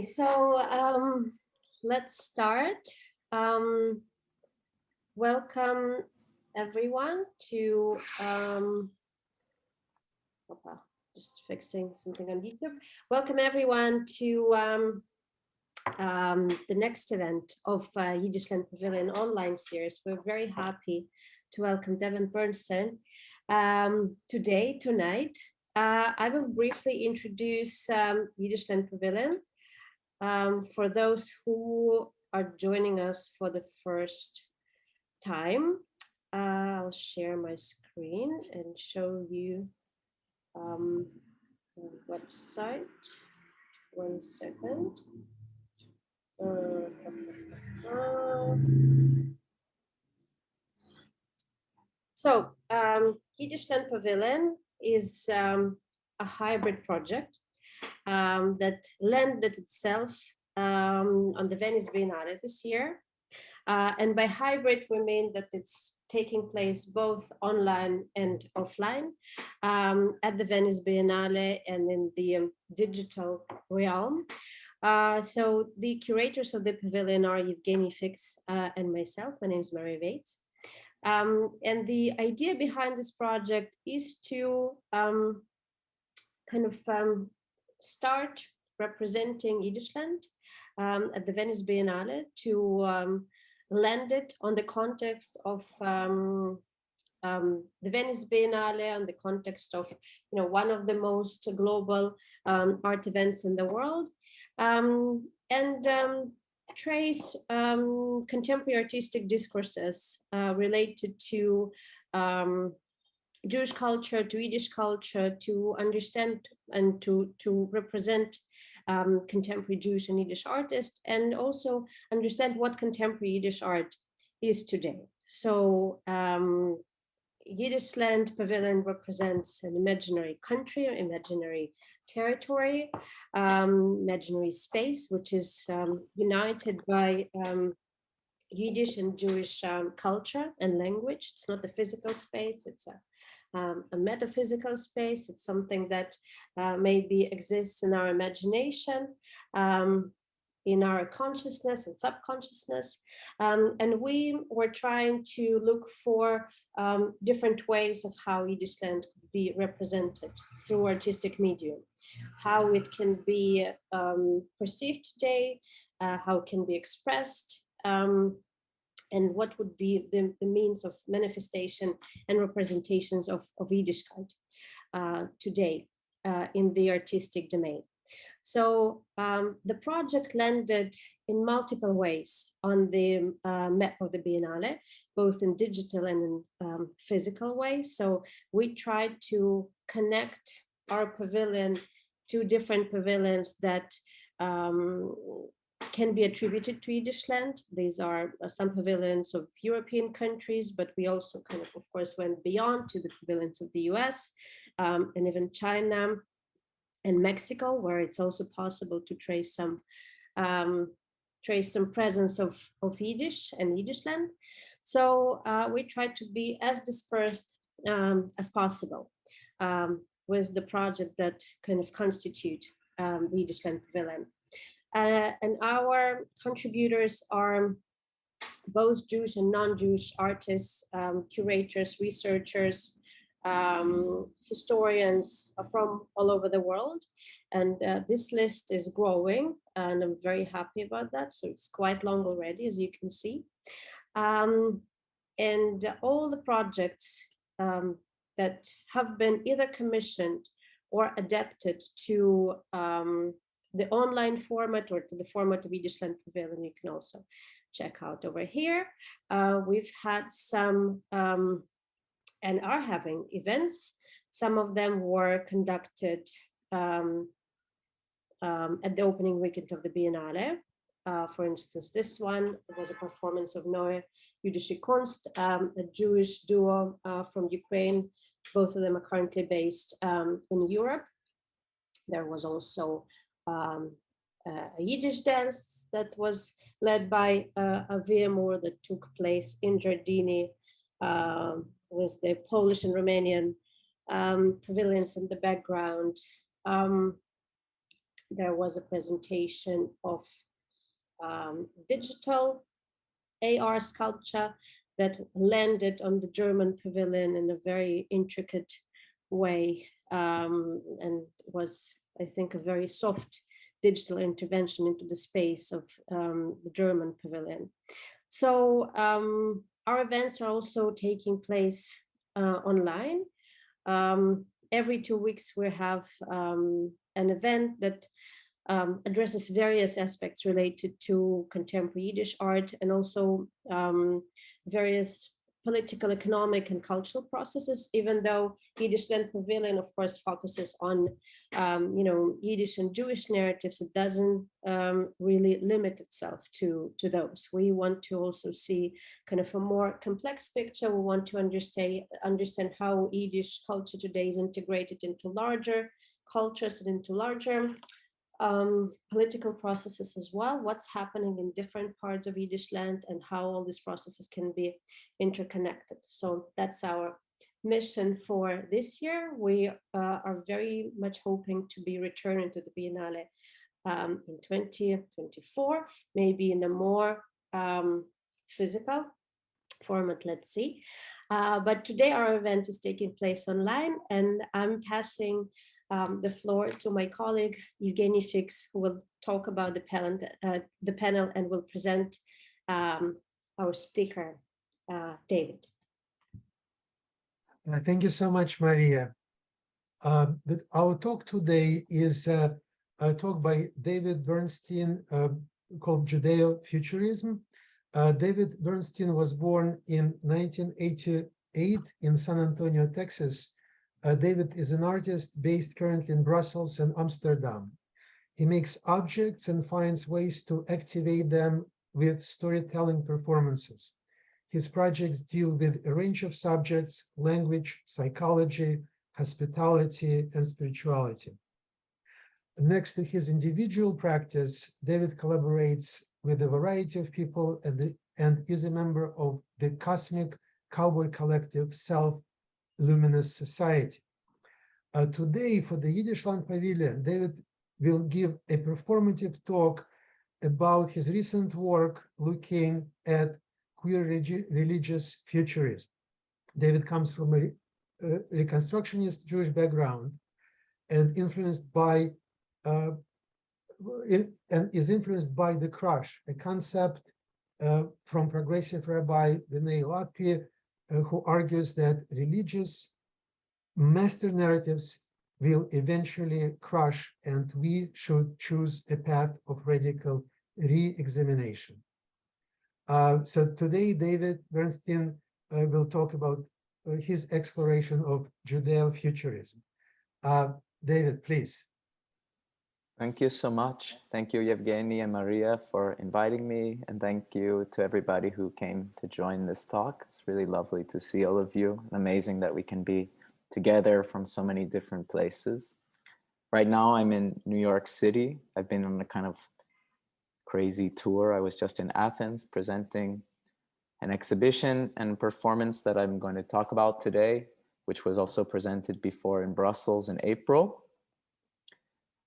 So let's start. Um, Welcome everyone to just fixing something on YouTube. Welcome everyone to the next event of Yiddishland Pavilion online series. We're very happy to welcome David Bernstein tonight. I will briefly introduce Yiddishland Pavilion. For those who are joining us for the first time, I'll share my screen and show you the website. 1 second. So, Yiddishland Pavilion is a hybrid project that landed itself on the Venice Biennale this year. And by hybrid, we mean that it's taking place both online and offline at the Venice Biennale and in the digital realm. So the curators of the pavilion are Evgeny Fix and myself. My name is Mary Vates. And the idea behind this project is to start representing Yiddishland at the Venice Biennale, to land it on the context of the Venice Biennale, on the context of one of the most global art events in the world, and trace contemporary artistic discourses related to Jewish culture, to Yiddish culture, to understand and to represent contemporary Jewish and Yiddish artists, and also understand what contemporary Yiddish art is today. So Yiddishland Pavilion represents an imaginary country, imaginary territory, imaginary space, which is united by Yiddish and Jewish culture and language. It's not a physical space, it's a metaphysical space. It's something that maybe exists in our imagination, in our consciousness and subconsciousness. And we were trying to look for different ways of how Yiddishland could be represented through artistic medium, how it can be perceived today, how it can be expressed, and what would be the means of manifestation and representations of Yiddishkeit today in the artistic domain. So the project landed in multiple ways on the map of the Biennale, both in digital and in physical ways. So we tried to connect our pavilion to different pavilions that can be attributed to Yiddishland. These are some pavilions of European countries, but we also of course, went beyond to the pavilions of the US and even China and Mexico, where it's also possible to trace some presence of Yiddish and Yiddishland. So we tried to be as dispersed as possible with the project that constitute the Yiddishland Pavilion. And our contributors are both Jewish and non-Jewish artists, curators, researchers, historians from all over the world. And this list is growing, and I'm very happy about that. So it's quite long already, as you can see. And all the projects that have been either commissioned or adapted to the online format or to the format of Yiddishland Pavilion, you can also check out over here. We've had some and are having events. Some of them were conducted at the opening weekend of the Biennale. For instance, this one was a performance of Neue Jüdische Kunst, a Jewish duo from Ukraine. Both of them are currently based in Europe. There was also a Yiddish dance that was led by a VMO that took place in Giardini with the Polish and Romanian pavilions in the background. There was a presentation of digital AR sculpture that landed on the German pavilion in a very intricate way, and was, I think, a very soft digital intervention into the space of the German pavilion. So our events are also taking place online. Every 2 weeks we have an event that addresses various aspects related to contemporary Yiddish art, and also various political, economic, and cultural processes, even though Yiddishland Pavilion, of course, focuses on, Yiddish and Jewish narratives. It doesn't really limit itself to those. We want to also see kind of a more complex picture. We want to understand how Yiddish culture today is integrated into larger cultures and into larger political processes as well, what's happening in different parts of Yiddishland and how all these processes can be interconnected. So that's our mission for this year. We are very much hoping to be returning to the Biennale in 2024, maybe in a more physical format, let's see. But today our event is taking place online, and I'm passing the floor to my colleague, Evgeny Fix, who will talk about the panel and will present our speaker, David. Thank you so much, Maria. Our talk today is a talk by David Bernstein called Judeo-Futurism. David Bernstein was born in 1988 in San Antonio, Texas. David is an artist based currently in Brussels and Amsterdam. He makes objects and finds ways to activate them with storytelling performances. His projects deal with a range of subjects: language, psychology, hospitality, and spirituality. Next to his individual practice, David collaborates with a variety of people and is a member of the Cosmic Cowboy Collective Self-Luminous Society. Today, for the Yiddishland Pavilion, David will give a performative talk about his recent work looking at queer religious futurism. David comes from a Reconstructionist Jewish background and is influenced by the crush, a concept from progressive Rabbi Bennay Lappe, who argues that religious master narratives will eventually crush, and we should choose a path of radical re-examination. So today, David Bernstein will talk about his exploration of Judeo-Futurism. David, please. Thank you so much. Thank you, Evgeny and Maria, for inviting me. And thank you to everybody who came to join this talk. It's really lovely to see all of you. Amazing that we can be together from so many different places. Right now, I'm in New York City. I've been on a kind of crazy tour. I was just in Athens presenting an exhibition and performance that I'm going to talk about today, which was also presented before in Brussels in April.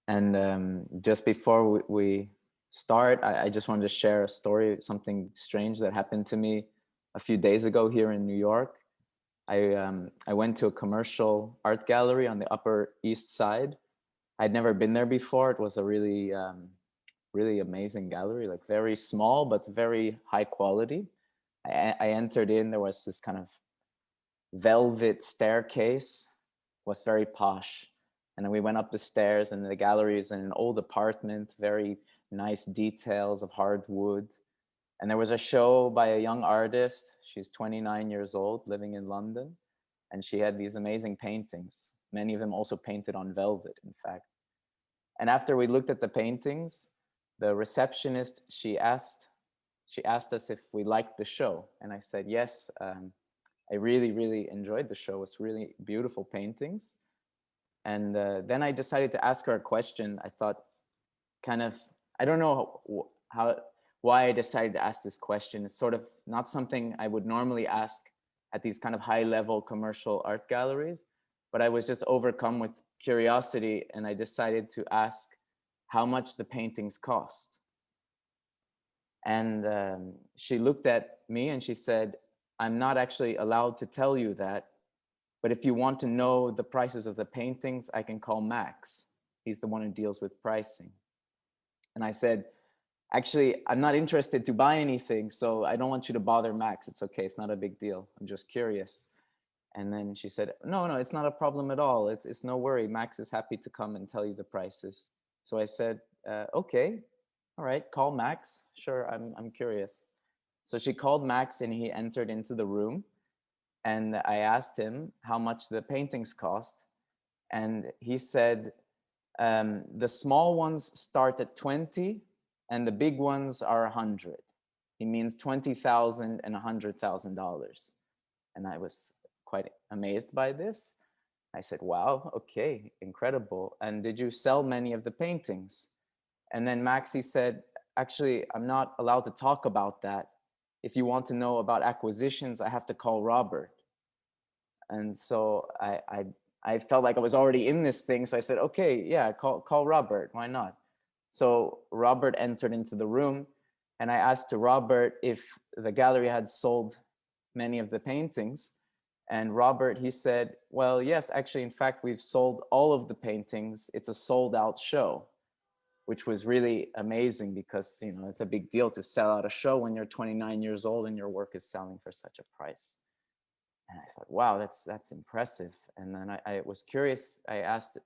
And just before we start, I just wanted to share a story, something strange that happened to me a few days ago here in New York. I went to a commercial art gallery on the Upper East Side. I'd never been there before. It was a really, really amazing gallery, like very small, but very high quality. I entered in, there was this kind of velvet staircase, was very posh. And then we went up the stairs, and the gallery is in an old apartment, very nice details of hardwood. And there was a show by a young artist. She's 29 years old, living in London. And she had these amazing paintings, many of them also painted on velvet, in fact. And after we looked at the paintings, the receptionist, she asked us if we liked the show. And I said, yes, I really, really enjoyed the show. It's really beautiful paintings. And then I decided to ask her a question. I thought, I don't know why I decided to ask this question. It's sort of not something I would normally ask at these kind of high-level commercial art galleries, but I was just overcome with curiosity, and I decided to ask how much the paintings cost. And she looked at me and she said, I'm not actually allowed to tell you that, but if you want to know the prices of the paintings, I can call Max. He's the one who deals with pricing. And I said, actually, I'm not interested to buy anything, so I don't want you to bother Max. It's okay, it's not a big deal. I'm just curious. And then she said, no, it's not a problem at all. It's no worry. Max is happy to come and tell you the prices. So I said, okay, all right, call Max. Sure, I'm curious. So she called Max and he entered into the room. And I asked him how much the paintings cost. And he said, the small ones start at 20 and the big ones are 100. He means $20,000 and $100,000. And I was quite amazed by this. I said, wow, okay, incredible. And did you sell many of the paintings? And then Maxi said, actually, I'm not allowed to talk about that. If you want to know about acquisitions, I have to call Robert. And so I felt like I was already in this thing. So I said, okay, yeah, call Robert, why not? So Robert entered into the room and I asked to Robert if the gallery had sold many of the paintings. And Robert, he said, well, yes, actually, in fact, we've sold all of the paintings. It's a sold out show, which was really amazing because, you know, it's a big deal to sell out a show when you're 29 years old and your work is selling for such a price. And I thought, wow, that's impressive. And then I was curious. I asked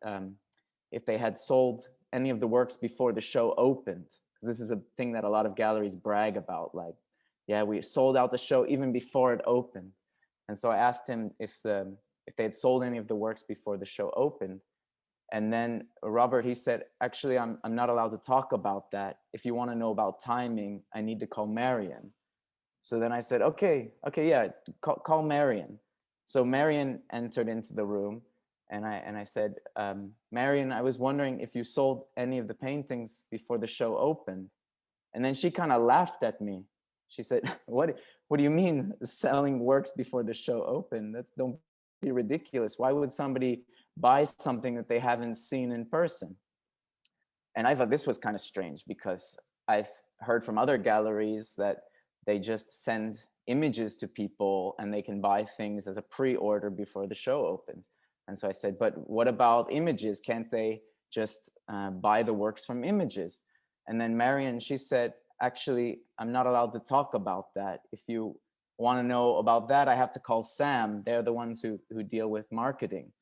if they had sold any of the works before the show opened. Because this is a thing that a lot of galleries brag about. Like, yeah, we sold out the show even before it opened. And so I asked him if they had sold any of the works before the show opened. And then Robert, he said, actually, I'm not allowed to talk about that. If you want to know about timing, I need to call Marion. So then I said, okay, yeah, call Marion. So Marion entered into the room and I said, Marion, I was wondering if you sold any of the paintings before the show opened. And then she kind of laughed at me. She said, what do you mean selling works before the show opened? Don't be ridiculous. Why would somebody buy something that they haven't seen in person? And I thought this was kind of strange because I've heard from other galleries that they just send images to people and they can buy things as a pre-order before the show opens. And so I said, but what about images? Can't they just buy the works from images? And then Marion, she said, actually, I'm not allowed to talk about that. If you want to know about that, I have to call Sam. They're the ones who deal with marketing.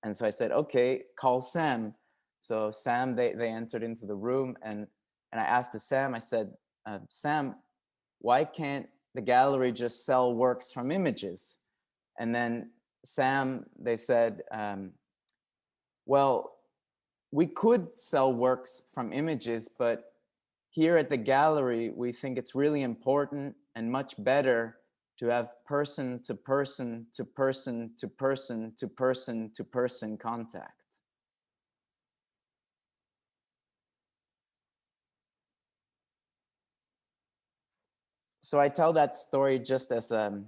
And so I said, okay, call Sam. So Sam, they entered into the room and I asked to Sam, I said, Sam, why can't the gallery just sell works from images? And then Sam, they said, well, we could sell works from images, but here at the gallery, we think it's really important and much better to have person to person to person to person to person to person contact. So I tell that story just as a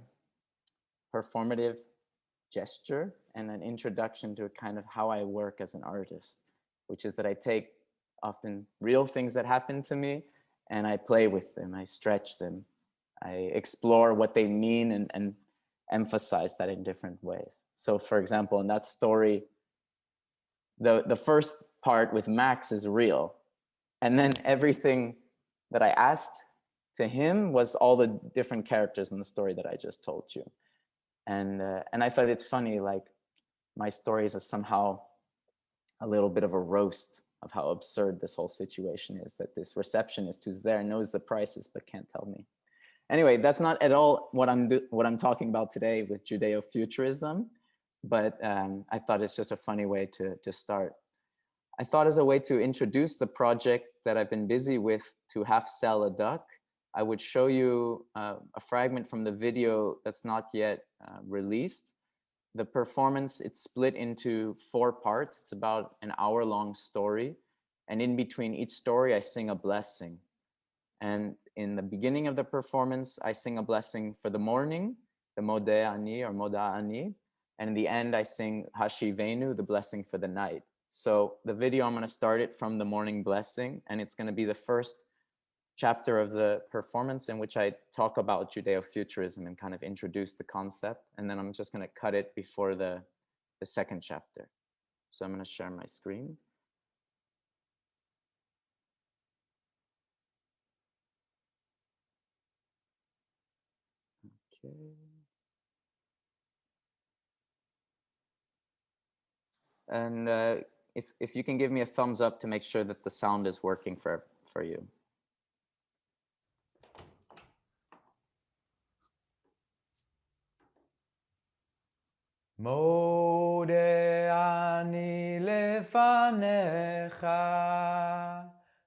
performative gesture and an introduction to kind of how I work as an artist, which is that I take often real things that happen to me and I play with them, I stretch them, I explore what they mean and emphasize that in different ways. So for example, in that story, the first part with Max is real. And then everything that I asked to him was all the different characters in the story that I just told you. And I thought it's funny, like my stories are somehow a little bit of a roast of how absurd this whole situation is, that this receptionist who's there knows the prices but can't tell me. Anyway, that's not at all what I'm talking about today with Judeo-Futurism, but I thought it's just a funny way to start. I thought as a way to introduce the project that I've been busy with to half sell a duck, I would show you a fragment from the video that's not yet released. The performance, it's split into 4 parts. It's about an hour-long story. And in between each story, I sing a blessing. And in the beginning of the performance, I sing a blessing for the morning, the Modeh Ani or Moda Ani. And in the end, I sing Hashivenu, the blessing for the night. So the video, I'm going to start it from the morning blessing, and it's going to be the first chapter of the performance in which I talk about Judeo-Futurism and kind of introduce the concept. And then I'm just going to cut it before the second chapter. So I'm going to share my screen. Okay. And if you can give me a thumbs up to make sure that the sound is working for you. Mode ani lefanecha,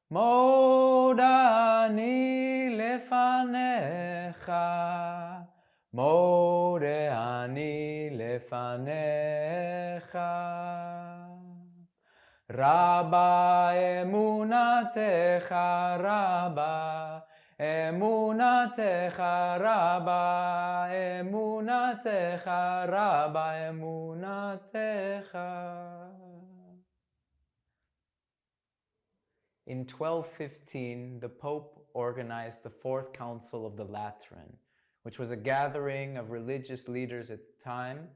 Mode ani lefanecha, Mode ani lefanecha. Rabbi emunatecha Rabbi, emunatecha Rabbi, emunatecha Rabbi, emunatecha. In 1215, the Pope organized the Fourth Council of the Lateran, which was a gathering of religious leaders at the time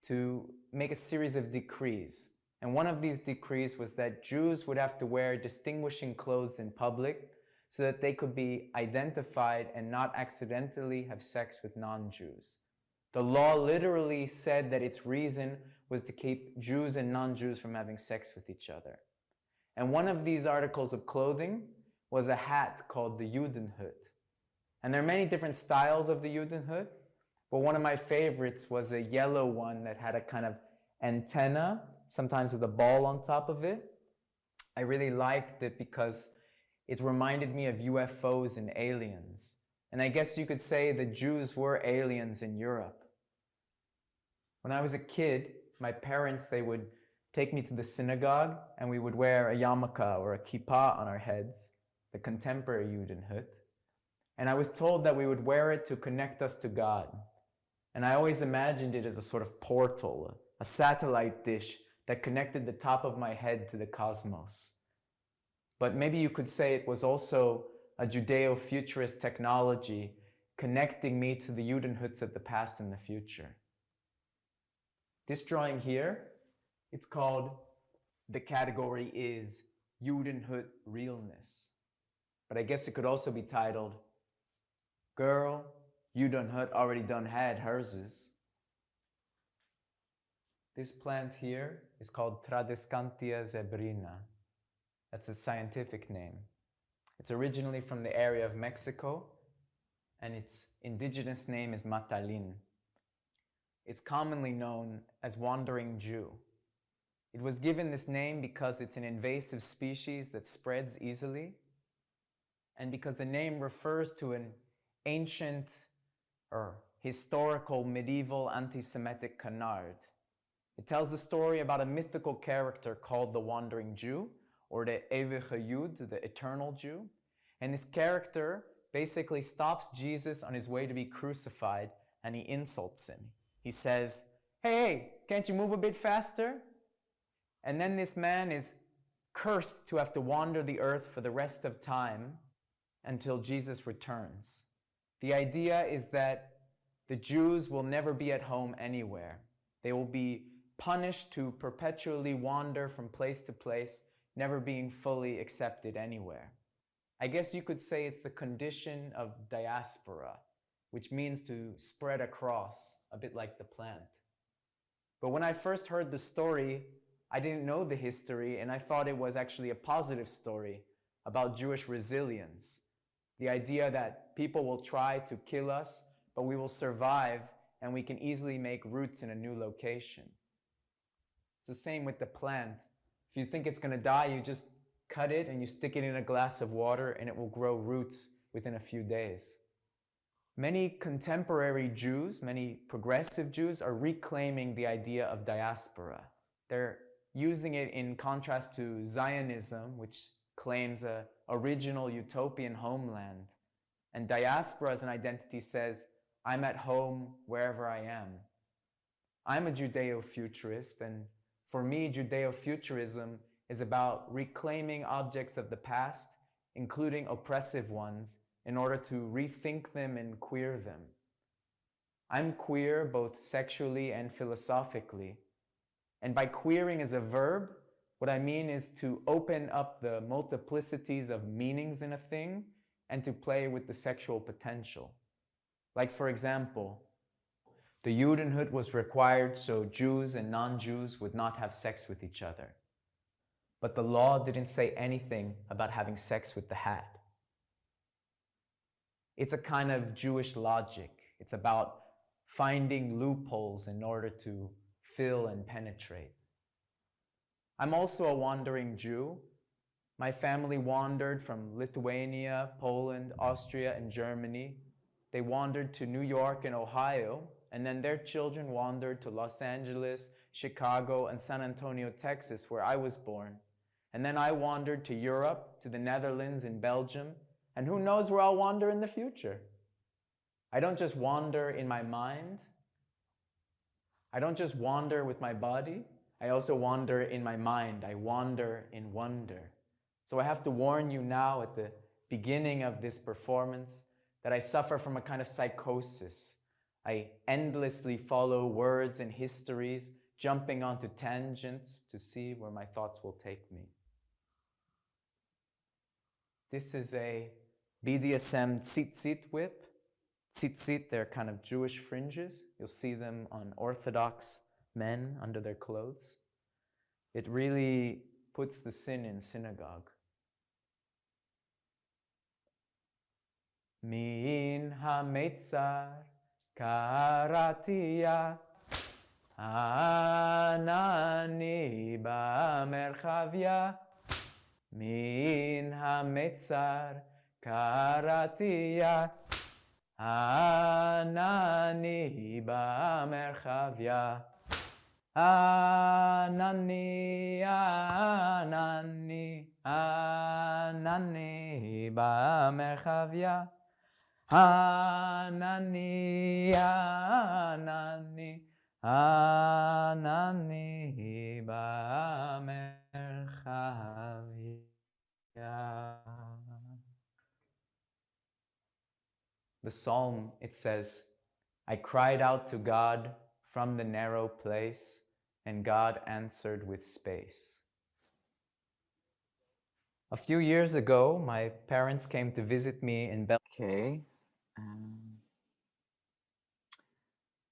to make a series of decrees. And one of these decrees was that Jews would have to wear distinguishing clothes in public so that they could be identified and not accidentally have sex with non-Jews. The law literally said that its reason was to keep Jews and non-Jews from having sex with each other. And one of these articles of clothing was a hat called the Judenhut. And there are many different styles of the Judenhut, but one of my favorites was a yellow one that had a kind of antenna, sometimes with a ball on top of it. I really liked it because it reminded me of UFOs and aliens. And I guess you could say the Jews were aliens in Europe. When I was a kid, my parents, they would take me to the synagogue and we would wear a yarmulke or a kippah on our heads, the contemporary Judenhut. And I was told that we would wear it to connect us to God. And I always imagined it as a sort of portal, a satellite dish that connected the top of my head to the cosmos. But maybe you could say it was also a Judeo-Futurist technology connecting me to the Judenhuts of the past and the future. This drawing here, it's called, the category is Judenhut Realness. But I guess it could also be titled, Girl, Judenhut already done had herses. This plant here is called Tradescantia zebrina. That's its scientific name. It's originally from the area of Mexico, and its indigenous name is Matalin. It's commonly known as Wandering Jew. It was given this name because it's an invasive species that spreads easily, and because the name refers to an ancient or historical medieval anti-Semitic canard. It tells the story about a mythical character called the Wandering Jew, or the Ewige Jud, the Eternal Jew. And this character basically stops Jesus on his way to be crucified, and he insults him. He says, hey, can't you move a bit faster? And then this man is cursed to have to wander the earth for the rest of time until Jesus returns. The idea is that the Jews will never be at home anywhere. They will be punished to perpetually wander from place to place, never being fully accepted anywhere. I guess you could say it's the condition of diaspora, which means to spread across, a bit like the plant. But when I first heard the story, I didn't know the history, and I thought it was actually a positive story about Jewish resilience. The idea that people will try to kill us, but we will survive, and we can easily make roots in a new location. It's the same with the plant. If you think it's going to die, you just cut it and you stick it in a glass of water, and it will grow roots within a few days. Many contemporary Jews, many progressive Jews, are reclaiming the idea of diaspora. They're using it in contrast to Zionism, which claims an original utopian homeland. And diaspora as an identity says, I'm at home wherever I am. I'm a Judeo-Futurist, and for me, Judeo-Futurism is about reclaiming objects of the past, including oppressive ones, in order to rethink them and queer them. I'm queer both sexually and philosophically. And by queering as a verb, what I mean is to open up the multiplicities of meanings in a thing and to play with the sexual potential. Like, for example, the Judenhood was required so Jews and non-Jews would not have sex with each other. But the law didn't say anything about having sex with the hat. It's a kind of Jewish logic. It's about finding loopholes in order to fill and penetrate. I'm also a wandering Jew. My family wandered from Lithuania, Poland, Austria, and Germany. They wandered to New York and Ohio, and then their children wandered to Los Angeles, Chicago, and San Antonio, Texas, where I was born. And then I wandered to Europe, to the Netherlands and Belgium, and who knows where I'll wander in the future. I don't just wander in my mind. I don't just wander with my body. I also wander in my mind. I wander in wonder. So I have to warn you now at the beginning of this performance that I suffer from a kind of psychosis. I endlessly follow words and histories, jumping onto tangents to see where my thoughts will take me. This is a BDSM tzitzit whip. Tzitzit, they're kind of Jewish fringes. You'll see them on Orthodox men under their clothes. It really puts the sin in synagogue. Min hametzar karatia anani ba'merchavia. Min hametzar karatia anani ba'merchavia. Anani, anani, anani ba'merchavia. Anani, anani, anani ba'merchavia. The psalm, it says, I cried out to God from the narrow place, and God answered with space. A few years ago, my parents came to visit me in Belgium. Okay.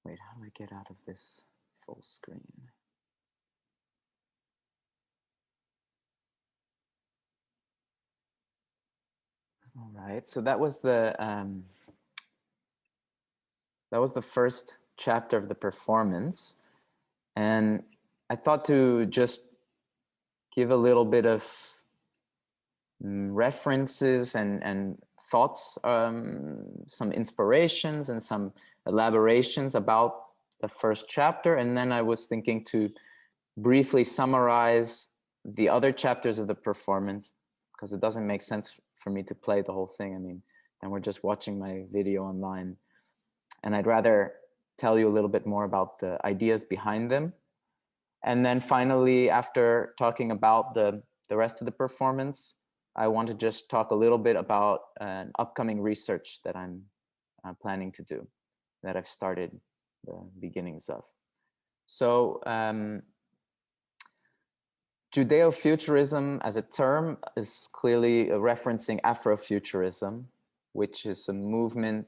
Wait, how do I get out of this full screen? All right, so that was the first chapter of the performance, and I thought to just give a little bit of references and thoughts, some inspirations and some elaborations about the first chapter, and then I was thinking to briefly summarize the other chapters of the performance, because it doesn't make sense for me to play the whole thing. I mean, then we're just watching my video online. And I'd rather tell you a little bit more about the ideas behind them. And then finally, after talking about the rest of the performance, I want to just talk a little bit about an upcoming research that I'm planning to do, that I've started the beginnings of. So Judeo-Futurism as a term is clearly referencing Afrofuturism, which is a movement,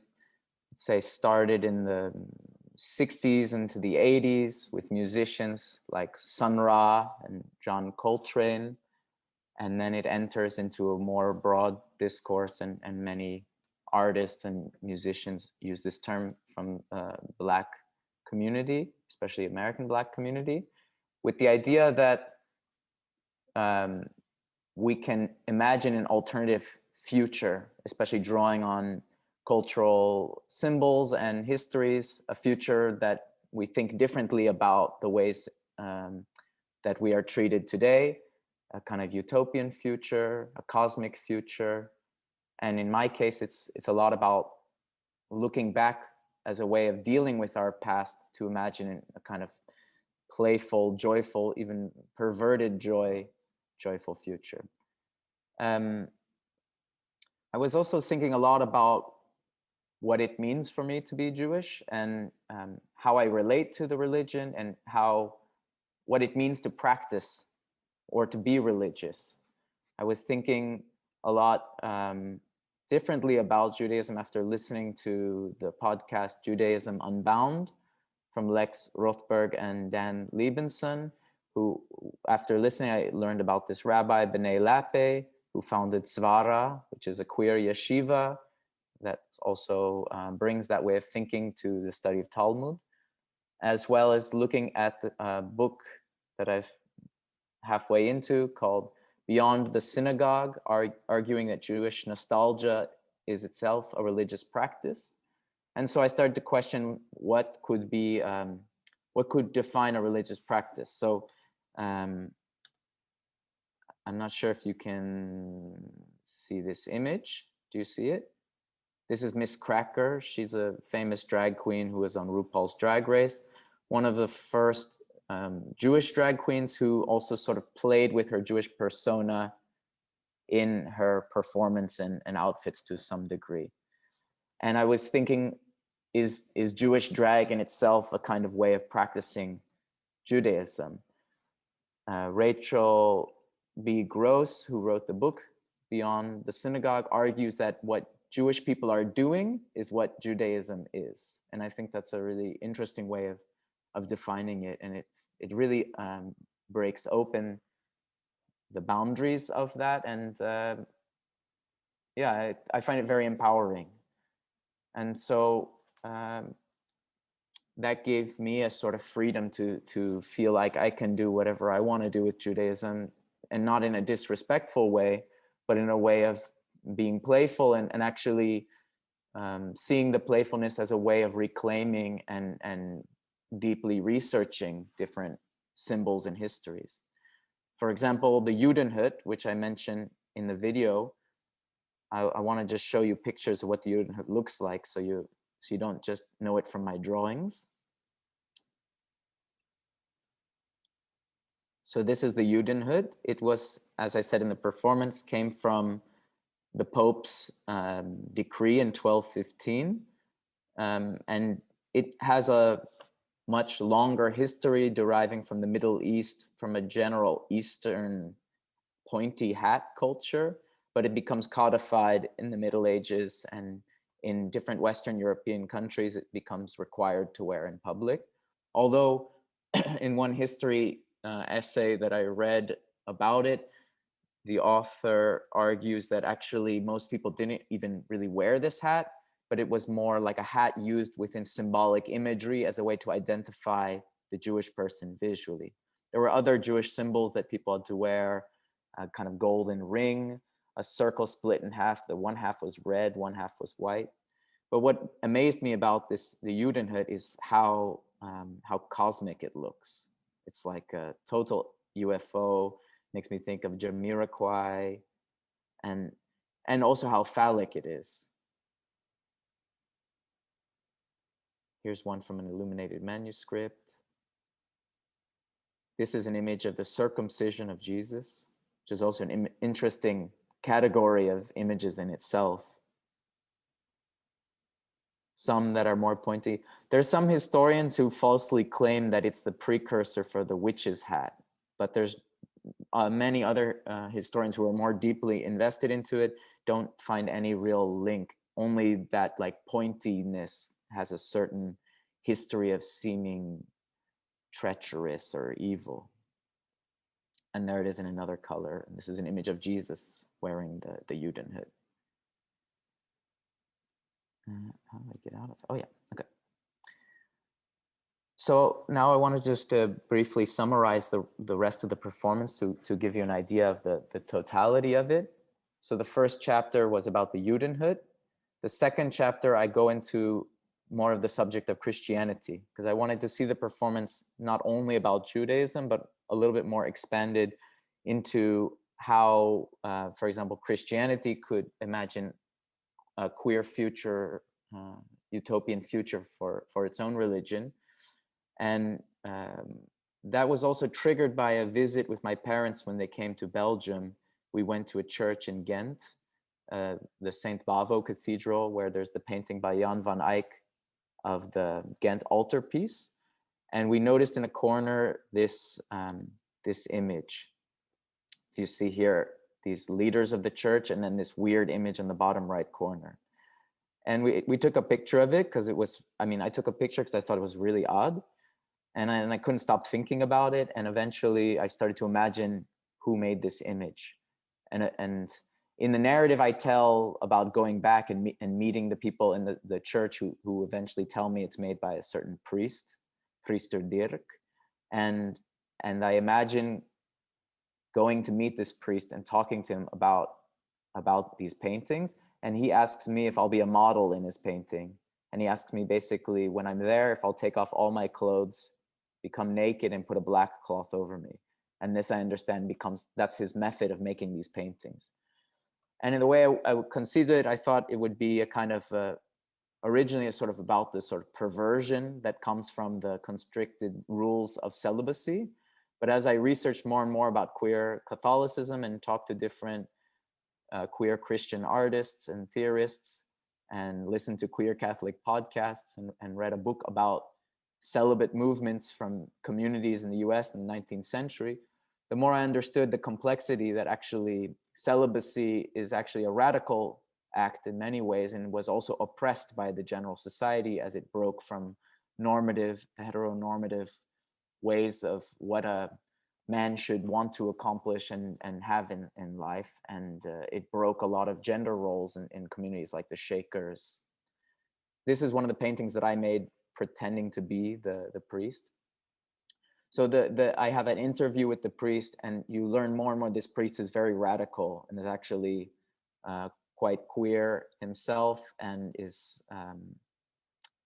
say, started in the 60s into the 80s with musicians like Sun Ra and John Coltrane. And then it enters into a more broad discourse, and many artists and musicians use this term from Black community, especially American Black community, with the idea that we can imagine an alternative future, especially drawing on cultural symbols and histories, a future that we think differently about the ways that we are treated today, a kind of utopian future, a cosmic future. And in my case, it's a lot about looking back as a way of dealing with our past to imagine a kind of playful, joyful, even perverted joy joyful future. I was also thinking a lot about what it means for me to be Jewish, and how I relate to the religion, and what it means to practice or to be religious. I was thinking a lot differently about Judaism after listening to the podcast Judaism Unbound from Lex Rothberg and Dan Liebenson, who, after listening, I learned about this rabbi, Bennay Lappe, who founded Svara, which is a queer yeshiva that also brings that way of thinking to the study of Talmud, as well as looking at a book that I've halfway into called Beyond the Synagogue, arguing that Jewish nostalgia is itself a religious practice. And so I started to question what could define a religious practice. So I'm not sure if you can see this image. Do you see it? This is Miss Cracker. She's a famous drag queen who was on RuPaul's Drag Race. One of the first Jewish drag queens who also sort of played with her Jewish persona in her performance and outfits to some degree. And I was thinking, is Jewish drag in itself a kind of way of practicing Judaism? Rachel B. Gross, who wrote the book Beyond the Synagogue, argues that what Jewish people are doing is what Judaism is. And I think that's a really interesting way of defining it. And it really breaks open the boundaries of that. And yeah, I find it very empowering. And so that gave me a sort of freedom to feel like I can do whatever I want to do with Judaism, and not in a disrespectful way, but in a way of being playful and actually seeing the playfulness as a way of reclaiming and deeply researching different symbols and histories. For example, the Judenhut, which I mentioned in the video, I want to just show you pictures of what the Judenhut looks like, so you don't just know it from my drawings. So this is the Judenhut. It was, as I said in the performance, came from the Pope's decree in 1215. And it has a much longer history deriving from the Middle East, from a general Eastern pointy hat culture, but it becomes codified in the Middle Ages, and in different Western European countries, it becomes required to wear in public. Although in one history essay that I read about it, the author argues that actually most people didn't even really wear this hat, but it was more like a hat used within symbolic imagery as a way to identify the Jewish person visually. There were other Jewish symbols that people had to wear, a kind of golden ring, a circle split in half. The one half was red, one half was white. But what amazed me about the Judenhut is how cosmic it looks. It's like a total UFO. Makes me think of Jamiroquai, and also how phallic it is. Here's one from an illuminated manuscript. This is an image of the circumcision of Jesus, which is also an interesting category of images in itself. Some that are more pointy. There's some historians who falsely claim that it's the precursor for the witch's hat, but there's many other historians who are more deeply invested into it don't find any real link, only that like pointiness has a certain history of seeming treacherous or evil. And there it is in another color. This is an image of Jesus wearing the Judenhut. How do I get out of it? Oh yeah, okay. So now I want to just briefly summarize the rest of the performance to give you an idea of the totality of it. So the first chapter was about the Judenhut. The second chapter, I go into more of the subject of Christianity, because I wanted to see the performance not only about Judaism, but a little bit more expanded into how, for example, Christianity could imagine a queer future, utopian future for its own religion. And that was also triggered by a visit with my parents when they came to Belgium. We went to a church in Ghent, the St. Bavo Cathedral, where there's the painting by Jan van Eyck of the Ghent altarpiece. And we noticed in a corner this, this image. If you see here, these leaders of the church, and then this weird image in the bottom right corner. And we took a picture of it because it was, I took a picture because I thought it was really odd. And I couldn't stop thinking about it. And eventually I started to imagine who made this image. And in the narrative, I tell about going back and meeting the people in the church who eventually tell me it's made by a certain priest, Priester Dirk. And I imagine going to meet this priest and talking to him about these paintings. And he asks me if I'll be a model in his painting. And he asks me basically when I'm there, if I'll take off all my clothes, become naked and put a black cloth over me. And this I understand that's his method of making these paintings. And in the way I conceived it, I thought it would be a kind of, originally sort of about this sort of perversion that comes from the constricted rules of celibacy. But as I researched more and more about queer Catholicism and talked to different queer Christian artists and theorists and listened to queer Catholic podcasts and read a book about celibate movements from communities in the US in the 19th century, the more I understood the complexity that actually celibacy is actually a radical act in many ways and was also oppressed by the general society as it broke from normative, heteronormative ways of what a man should want to accomplish and have in life. And it broke a lot of gender roles in communities like the Shakers. This is one of the paintings that I made pretending to be the priest. So I have an interview with the priest, and you learn more and more this priest is very radical and is actually quite queer himself and is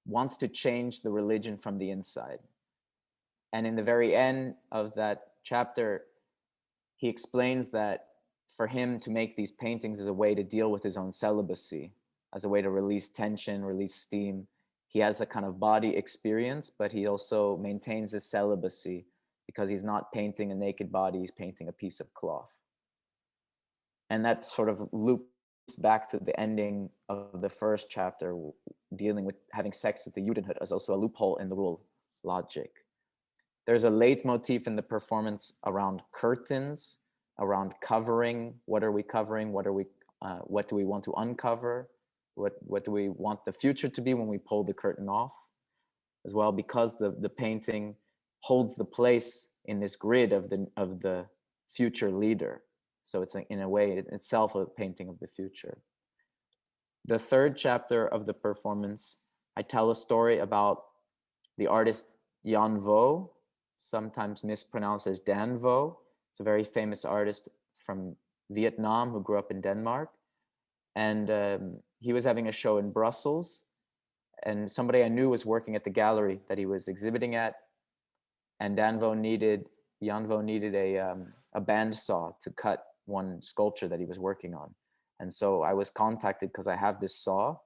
wants to change the religion from the inside. And in the very end of that chapter, he explains that for him to make these paintings is a way to deal with his own celibacy, as a way to release tension, release steam. He has a kind of body experience, but he also maintains his celibacy because he's not painting a naked body, he's painting a piece of cloth. And that sort of loops back to the ending of the first chapter, dealing with having sex with the Judenhood as also a loophole in the rule logic. There's a leitmotif in the performance around curtains, around covering. What are we covering? What do we want to uncover? What do we want the future to be when we pull the curtain off? As well, because the painting holds the place in this grid of the future leader. So it's in a way itself a painting of the future. The third chapter of the performance, I tell a story about the artist Jan Vo, sometimes mispronounced as Dan Vo. It's a very famous artist from Vietnam who grew up in Denmark. And he was having a show in Brussels, and somebody I knew was working at the gallery that he was exhibiting at. And Jan Vo needed a bandsaw to cut one sculpture that he was working on. And so I was contacted because I have this saw.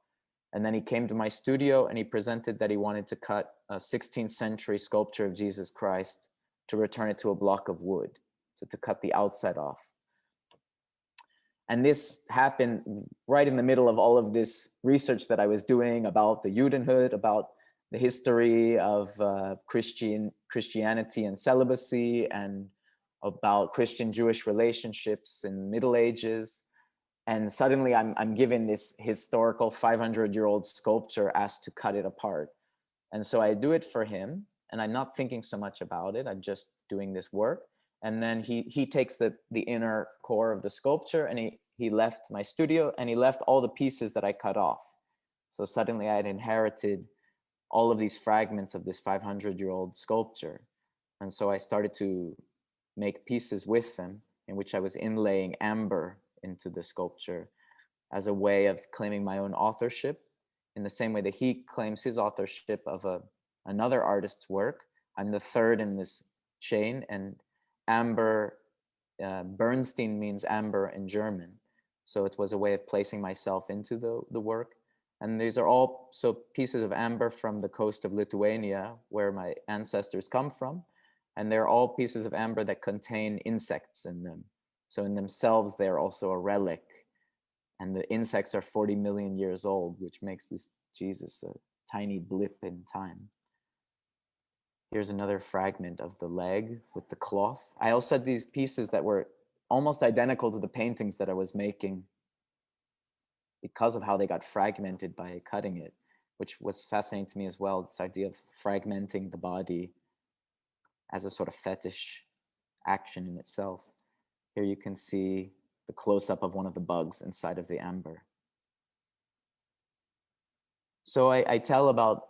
And then he came to my studio and he presented that he wanted to cut a 16th century sculpture of Jesus Christ to return it to a block of wood. So to cut the outside off. And this happened right in the middle of all of this research that I was doing about the Judenhood, about the history of Christianity and celibacy, and about Christian-Jewish relationships in the Middle Ages. And suddenly I'm given this historical 500-year-old sculpture asked to cut it apart. And so I do it for him, and I'm not thinking so much about it. I'm just doing this work. And then he takes the inner core of the sculpture, and he left my studio, and he left all the pieces that I cut off. So suddenly I had inherited all of these fragments of this 500-year-old sculpture. And so I started to make pieces with them in which I was inlaying amber into the sculpture as a way of claiming my own authorship, in the same way that he claims his authorship of another artist's work. I'm the third in this chain, and amber, Bernstein means amber in German. So it was a way of placing myself into the work. And these are all pieces of amber from the coast of Lithuania, where my ancestors come from. And they're all pieces of amber that contain insects in them. So in themselves, they're also a relic. And the insects are 40 million years old, which makes this Jesus a tiny blip in time. Here's another fragment of the leg with the cloth. I also had these pieces that were almost identical to the paintings that I was making because of how they got fragmented by cutting it, which was fascinating to me as well, this idea of fragmenting the body as a sort of fetish action in itself. Here you can see the close-up of one of the bugs inside of the amber. So I tell about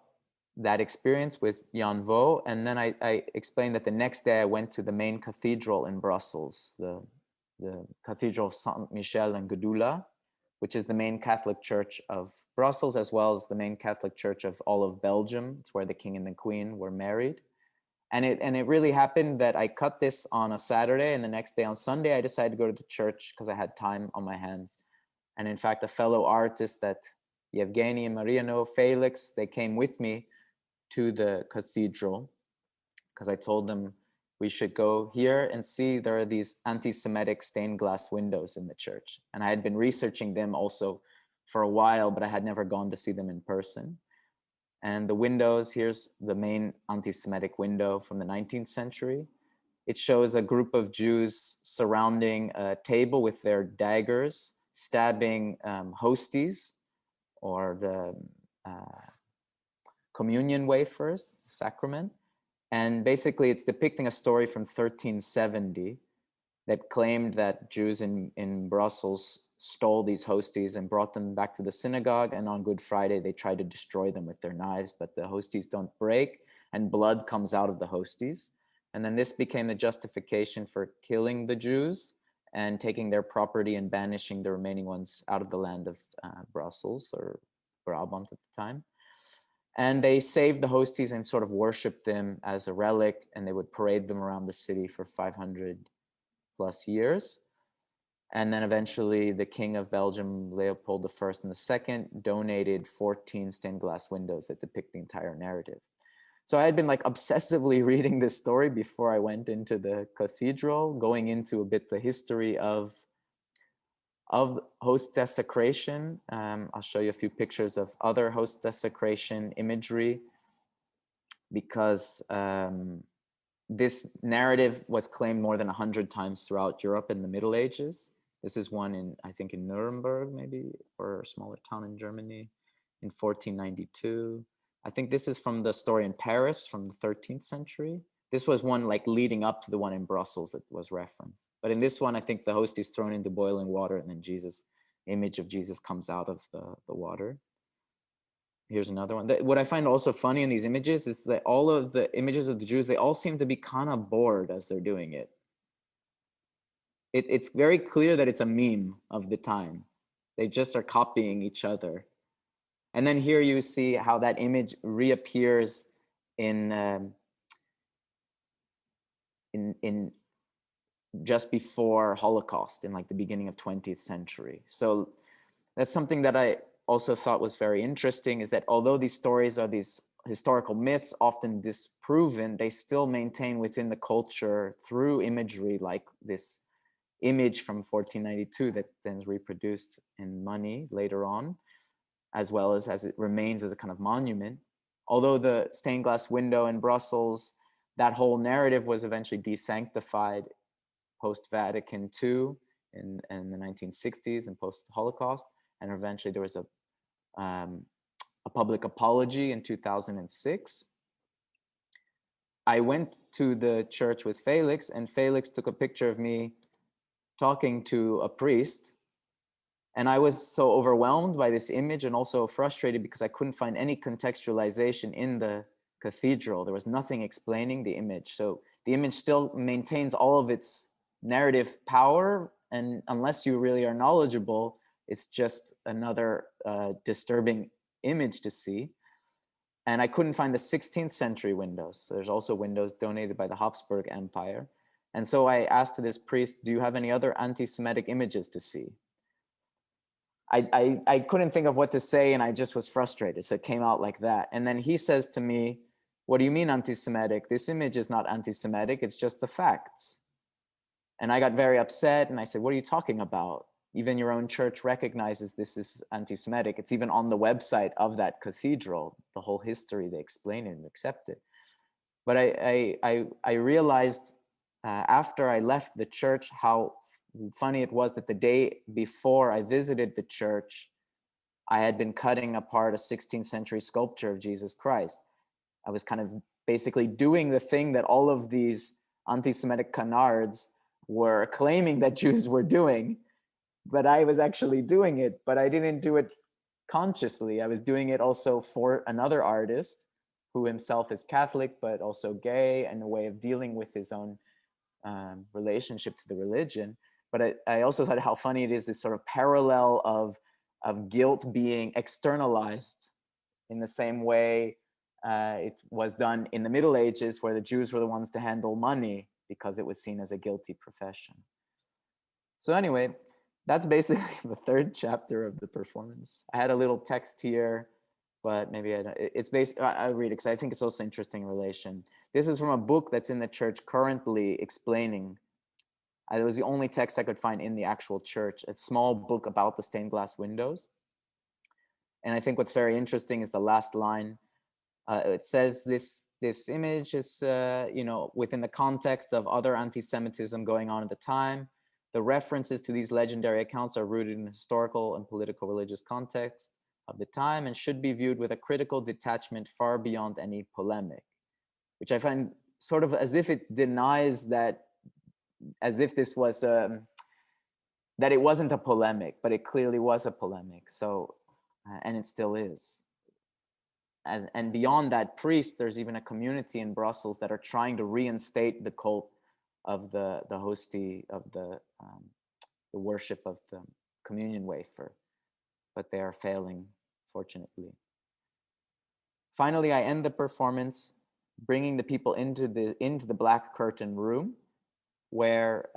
that experience with Jan Vo, and then I explained that the next day I went to the main cathedral in Brussels, the Cathedral of Saint Michel and Gudula, which is the main Catholic church of Brussels, as well as the main Catholic church of all of Belgium. It's where the king and the queen were married. And it really happened that I cut this on a Saturday, and the next day on Sunday, I decided to go to the church because I had time on my hands. And in fact, a fellow artist that Yevgeny and Maria know, Felix, they came with me to the cathedral because I told them we should go here and see there are these anti-Semitic stained glass windows in the church. And I had been researching them also for a while, but I had never gone to see them in person. And the windows, here's the main anti-Semitic window from the 19th century. It shows a group of Jews surrounding a table with their daggers, stabbing hosties, or the communion wafers, sacrament. And basically it's depicting a story from 1370 that claimed that Jews in Brussels stole these hosties and brought them back to the synagogue. And on Good Friday, they tried to destroy them with their knives, but the hosties don't break and blood comes out of the hosties. And then this became the justification for killing the Jews and taking their property and banishing the remaining ones out of the land of Brussels, or Brabant at the time. And they saved the hosties and sort of worshipped them as a relic, and they would parade them around the city for 500 plus years. And then eventually the King of Belgium, Leopold I and II, donated 14 stained glass windows that depict the entire narrative. So I had been like obsessively reading this story before I went into the cathedral, going into a bit the history of host desecration. I'll show you a few pictures of other host desecration imagery, because this narrative was claimed more than 100 times throughout Europe in the Middle Ages. This is one in, I think, in Nuremberg, maybe, or a smaller town in Germany in 1492. I think this is from the story in Paris from the 13th century. This was one like leading up to the one in Brussels that was referenced. But in this one, I think the host is thrown into boiling water and then image of Jesus comes out of the water. Here's another one. What I find also funny in these images is that all of the images of the Jews, they all seem to be kind of bored as they're doing it. It's very clear that it's a meme of the time. They just are copying each other. And then here you see how that image reappears in just before Holocaust, in like the beginning of 20th century. So that's something that I also thought was very interesting, is that although these stories are these historical myths, often disproven, they still maintain within the culture through imagery, like this image from 1492 that then is reproduced in money later on, as well as it remains as a kind of monument. Although the stained glass window in Brussels, that whole narrative was eventually desanctified post-Vatican II in the 1960s and post-Holocaust. And eventually there was a public apology in 2006. I went to the church with Felix, and Felix took a picture of me talking to a priest. And I was so overwhelmed by this image and also frustrated because I couldn't find any contextualization in the cathedral. There was nothing explaining the image. So the image still maintains all of its narrative power. And unless you really are knowledgeable, it's just another disturbing image to see. And I couldn't find the 16th century windows. So there's also windows donated by the Habsburg Empire. And so I asked this priest, do you have any other anti-Semitic images to see? I couldn't think of what to say, and I just was frustrated. So it came out like that. And then he says to me, what do you mean anti-Semitic? This image is not anti-Semitic, it's just the facts. And I got very upset and I said, what are you talking about? Even your own church recognizes this is anti-Semitic. It's even on the website of that cathedral, the whole history, they explain it and accept it. But I realized after I left the church how funny it was that the day before I visited the church, I had been cutting apart a 16th century sculpture of Jesus Christ. I was kind of basically doing the thing that all of these anti-Semitic canards were claiming that Jews were doing, but I was actually doing it, but I didn't do it consciously. I was doing it also for another artist who himself is Catholic, but also gay, and a way of dealing with his own relationship to the religion. But I also thought how funny it is, this sort of parallel of guilt being externalized in the same way it was done in the Middle Ages, where the Jews were the ones to handle money because it was seen as a guilty profession. So anyway, that's basically the third chapter of the performance. I had a little text here, but maybe it's based, I'll read it because I think it's also interesting in relation. This is from a book that's in the church currently explaining. It was the only text I could find in the actual church, a small book about the stained glass windows. And I think what's very interesting is the last line. It says this image is, within the context of other anti-Semitism going on at the time. The references to these legendary accounts are rooted in historical and political religious context of the time and should be viewed with a critical detachment far beyond any polemic, which I find sort of as if it denies that, as if this was, that it wasn't a polemic, but it clearly was a polemic. So, and it still is. And beyond that priest, there's even a community in Brussels that are trying to reinstate the cult of the hostie, of the worship of the communion wafer, but they are failing, fortunately. Finally, I end the performance bringing the people into the black curtain room, where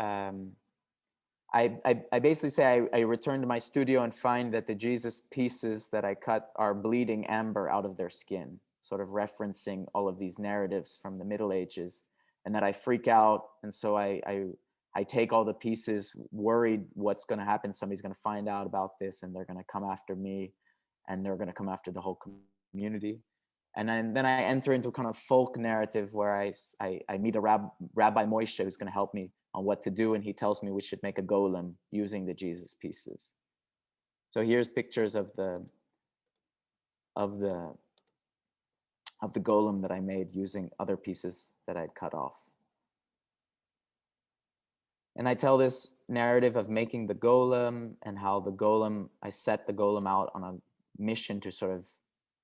I basically say I return to my studio and find that the Jesus pieces that I cut are bleeding amber out of their skin, sort of referencing all of these narratives from the Middle Ages, and that I freak out. And so I take all the pieces, worried what's going to happen. Somebody's going to find out about this and they're going to come after me, and they're going to come after the whole community. And then I enter into a kind of folk narrative where I meet a Rabbi Moshe who's going to help me on what to do, and he tells me we should make a golem using the Jesus pieces. So here's pictures of the golem that I made using other pieces that I'd cut off. And I tell this narrative of making the golem and how the golem, I set the golem out on a mission to sort of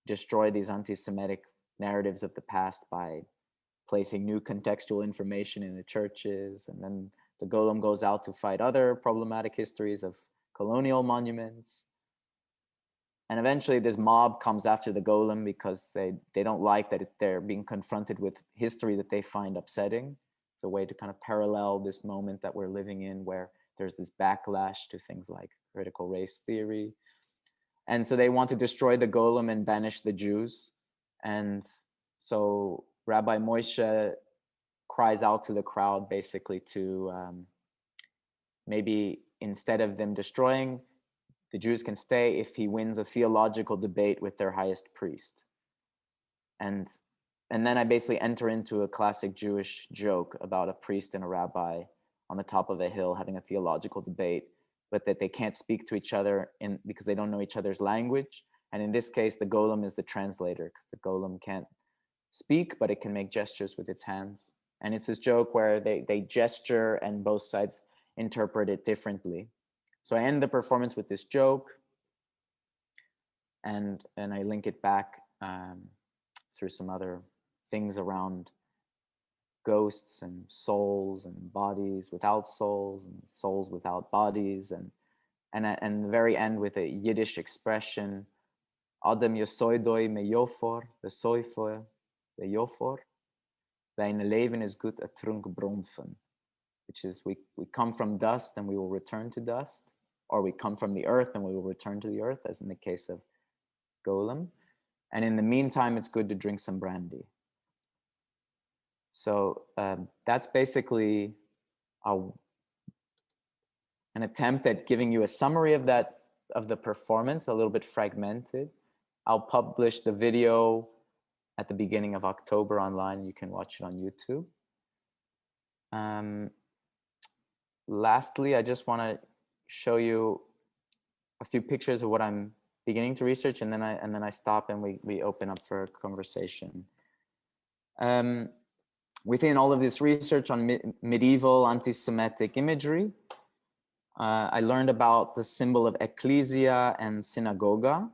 destroy these anti-Semitic narratives of the past by placing new contextual information in the churches. And then the golem goes out to fight other problematic histories of colonial monuments. And eventually this mob comes after the golem because they don't like that they're being confronted with history that they find upsetting. It's a way to kind of parallel this moment that we're living in, where there's this backlash to things like critical race theory. And so they want to destroy the golem and banish the Jews. And so Rabbi Moshe cries out to the crowd basically to maybe instead of them destroying, the Jews can stay if he wins a theological debate with their highest priest. And then I basically enter into a classic Jewish joke about a priest and a rabbi on the top of a hill having a theological debate, but that they can't speak to each other because they don't know each other's language. And in this case, the golem is the translator, because the golem can't speak, but it can make gestures with its hands. And it's this joke where they gesture and both sides interpret it differently. So I end the performance with this joke, and I link it back through some other things around ghosts and souls and bodies without souls and souls without bodies, and the very end with a Yiddish expression, Adam yosoidoi me yofor, besoifor, be yofor, dein Leben is gut a trunk brunfen, which is we come from dust and we will return to dust, or we come from the earth and we will return to the earth, as in the case of golem. And in the meantime, it's good to drink some brandy. So that's basically an attempt at giving you a summary of the performance, a little bit fragmented. I'll publish the video at the beginning of October online. You can watch it on YouTube. Lastly, I just want to show you a few pictures of what I'm beginning to research, and then I stop and we open up for a conversation. Within all of this research on medieval anti-Semitic imagery, I learned about the symbol of ecclesia and synagoga.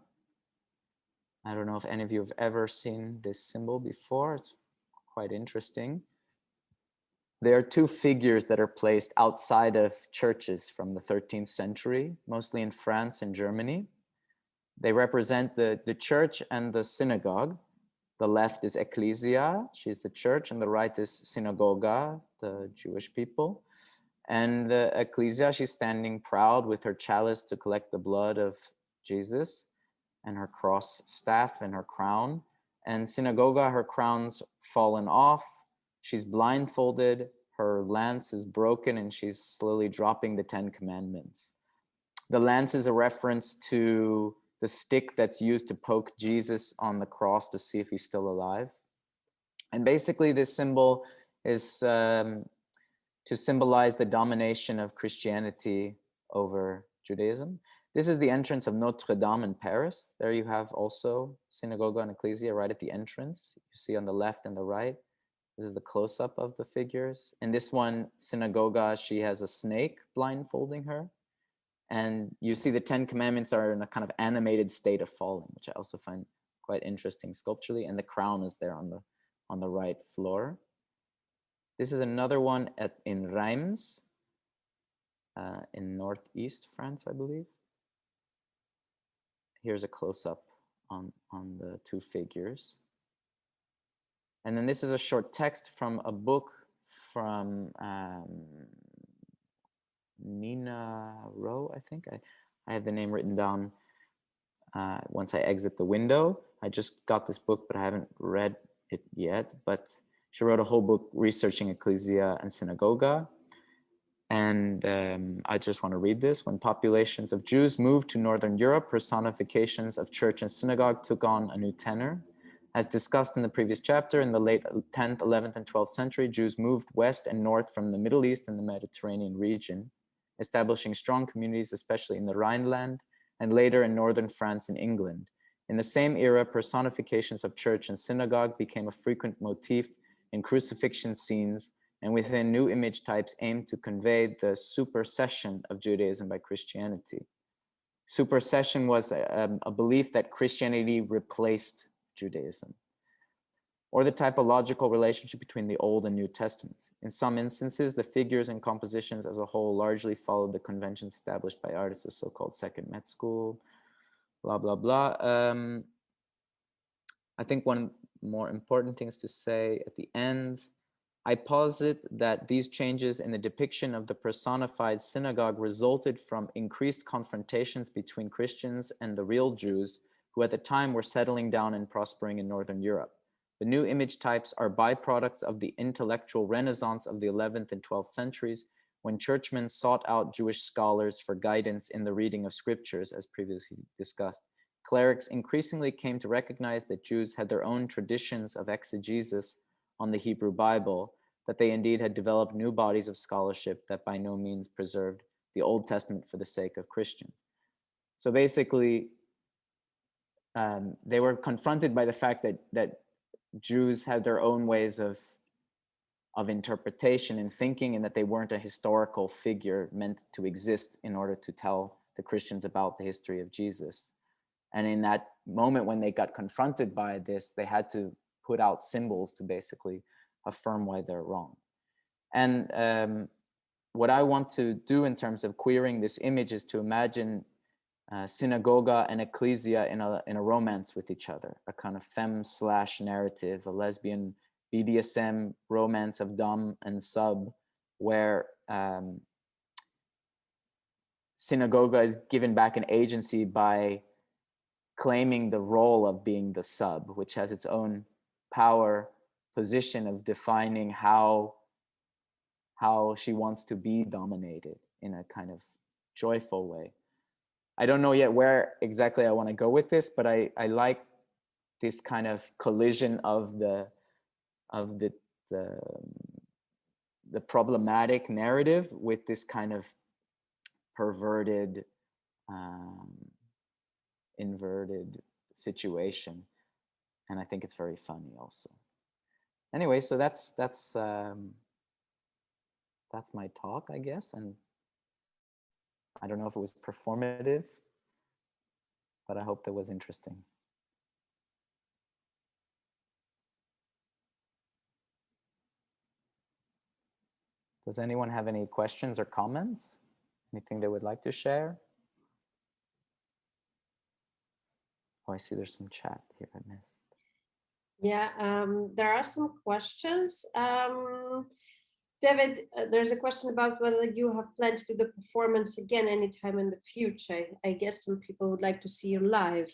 I don't know if any of you have ever seen this symbol before. It's quite interesting. There are two figures that are placed outside of churches from the 13th century, mostly in France and Germany. They represent the church and the synagogue. The left is ecclesia, she's the church, and the right is synagoga, the Jewish people. And the ecclesia, she's standing proud with her chalice to collect the blood of Jesus, and her cross staff and her crown. And synagoga, her crown's fallen off. She's blindfolded, her lance is broken, and she's slowly dropping the 10 Commandments. The lance is a reference to the stick that's used to poke Jesus on the cross to see if he's still alive. And basically this symbol is to symbolize the domination of Christianity over Judaism. This is the entrance of Notre Dame in Paris. There you have also synagoga and ecclesia right at the entrance. You see on the left and the right. This is the close-up of the figures. In this one, synagoga, she has a snake blindfolding her. And you see the 10 Commandments are in a kind of animated state of falling, which I also find quite interesting sculpturally. And the crown is there on the right floor. This is another one in Reims, in northeast France, I believe. Here's a close-up on the two figures. And then this is a short text from a book from Nina Rowe, I think. I have the name written down once I exit the window. I just got this book, but I haven't read it yet. But she wrote a whole book researching ecclesia and synagoga. And I just want to read this. When populations of Jews moved to Northern Europe, personifications of church and synagogue took on a new tenor. As discussed in the previous chapter, in the late 10th, 11th, and 12th century, Jews moved west and north from the Middle East and the Mediterranean region, establishing strong communities, especially in the Rhineland, and later in northern France and England. In the same era, personifications of church and synagogue became a frequent motif in crucifixion scenes, and within new image types aimed to convey the supersession of Judaism by Christianity. Supersession was a belief that Christianity replaced Judaism, or the typological relationship between the Old and New Testaments. In some instances, the figures and compositions as a whole largely followed the conventions established by artists of so-called Second Met School, blah, blah, blah. I think one more important things to say at the end, I posit that these changes in the depiction of the personified synagogue resulted from increased confrontations between Christians and the real Jews, who at the time were settling down and prospering in Northern Europe. The new image types are byproducts of the intellectual renaissance of the 11th and 12th centuries, when churchmen sought out Jewish scholars for guidance in the reading of scriptures, as previously discussed. Clerics increasingly came to recognize that Jews had their own traditions of exegesis on the Hebrew Bible, that they indeed had developed new bodies of scholarship that by no means preserved the Old Testament for the sake of Christians. So basically, they were confronted by the fact that Jews had their own ways of interpretation and thinking, and that they weren't a historical figure meant to exist in order to tell the Christians about the history of Jesus. And in that moment when they got confronted by this, they had to put out symbols to basically affirm why they're wrong. And what I want to do in terms of queering this image is to imagine synagoga and ecclesia in a romance with each other, a kind of femme/narrative, a lesbian BDSM romance of dom and sub, where synagoga is given back an agency by claiming the role of being the sub, which has its own power position of defining how she wants to be dominated in a kind of joyful way. I don't know yet where exactly I want to go with this, but I like this kind of collision of the problematic narrative with this kind of perverted, inverted situation, and I think it's very funny also. Anyway, so that's my talk, I guess, and I don't know if it was performative, but I hope that was interesting. Does anyone have any questions or comments? Anything they would like to share? Oh, I see there's some chat here I missed. Yeah, there are some questions. David, there's a question about whether you have planned to do the performance again anytime in the future. I guess some people would like to see you live.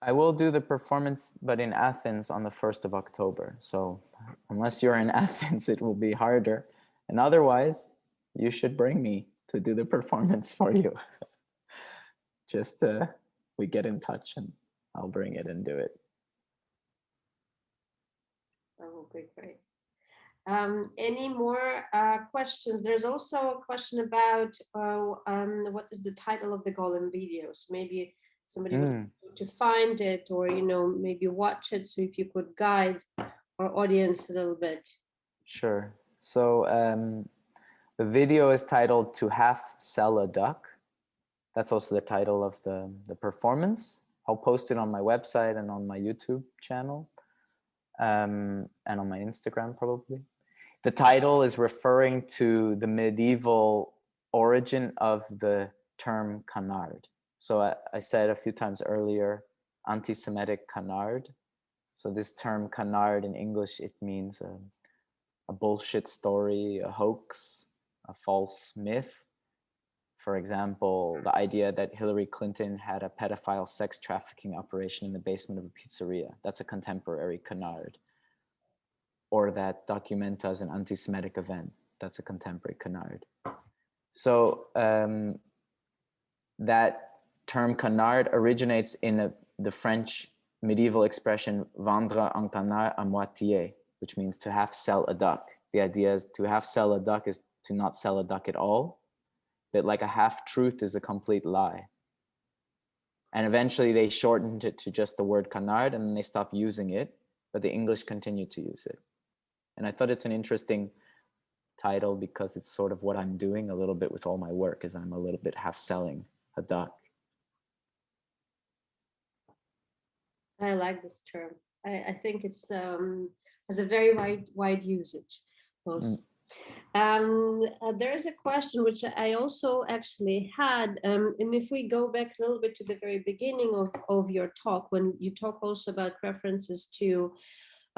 I will do the performance, but in Athens on the 1st of October. So unless you're in Athens, it will be harder. And otherwise, you should bring me to do the performance for you. Just we get in touch and I'll bring it and do it. Oh, great. Any more questions? There's also a question about what is the title of the golden video. So maybe somebody would to find it, or maybe watch it. So if you could guide our audience a little bit. Sure. So the video is titled "To Half Sell a Duck." That's also the title of the performance. I'll post it on my website and on my YouTube channel, and on my Instagram probably. The title is referring to the medieval origin of the term canard. So I said a few times earlier, anti-Semitic canard. So this term canard in English, it means a bullshit story, a hoax, a false myth. For example, the idea that Hillary Clinton had a pedophile sex trafficking operation in the basement of a pizzeria. That's a contemporary canard. Or that Documenta is an anti-Semitic event. That's a contemporary canard. So that term canard originates in the French medieval expression vendre un canard à moitié, which means to half sell a duck. The idea is to half sell a duck is to not sell a duck at all. That like a half truth is a complete lie. And eventually they shortened it to just the word canard and then they stopped using it, but the English continued to use it. And I thought it's an interesting title because it's sort of what I'm doing a little bit with all my work, is I'm a little bit half selling a duck. I like this term. I think it's has a very wide usage. There is a question which I also actually had, and if we go back a little bit to the very beginning of your talk, when you talk also about references to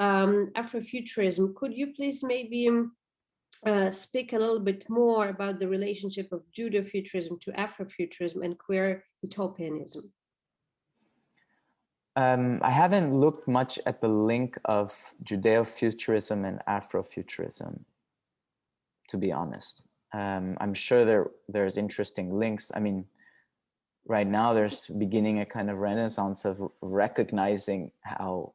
Afrofuturism, could you please maybe speak a little bit more about the relationship of Judeo-Futurism to Afrofuturism and queer utopianism? I haven't looked much at the link of Judeo-Futurism and Afrofuturism, to be honest. I'm sure there's interesting links. I mean, right now there's beginning a kind of renaissance of recognizing how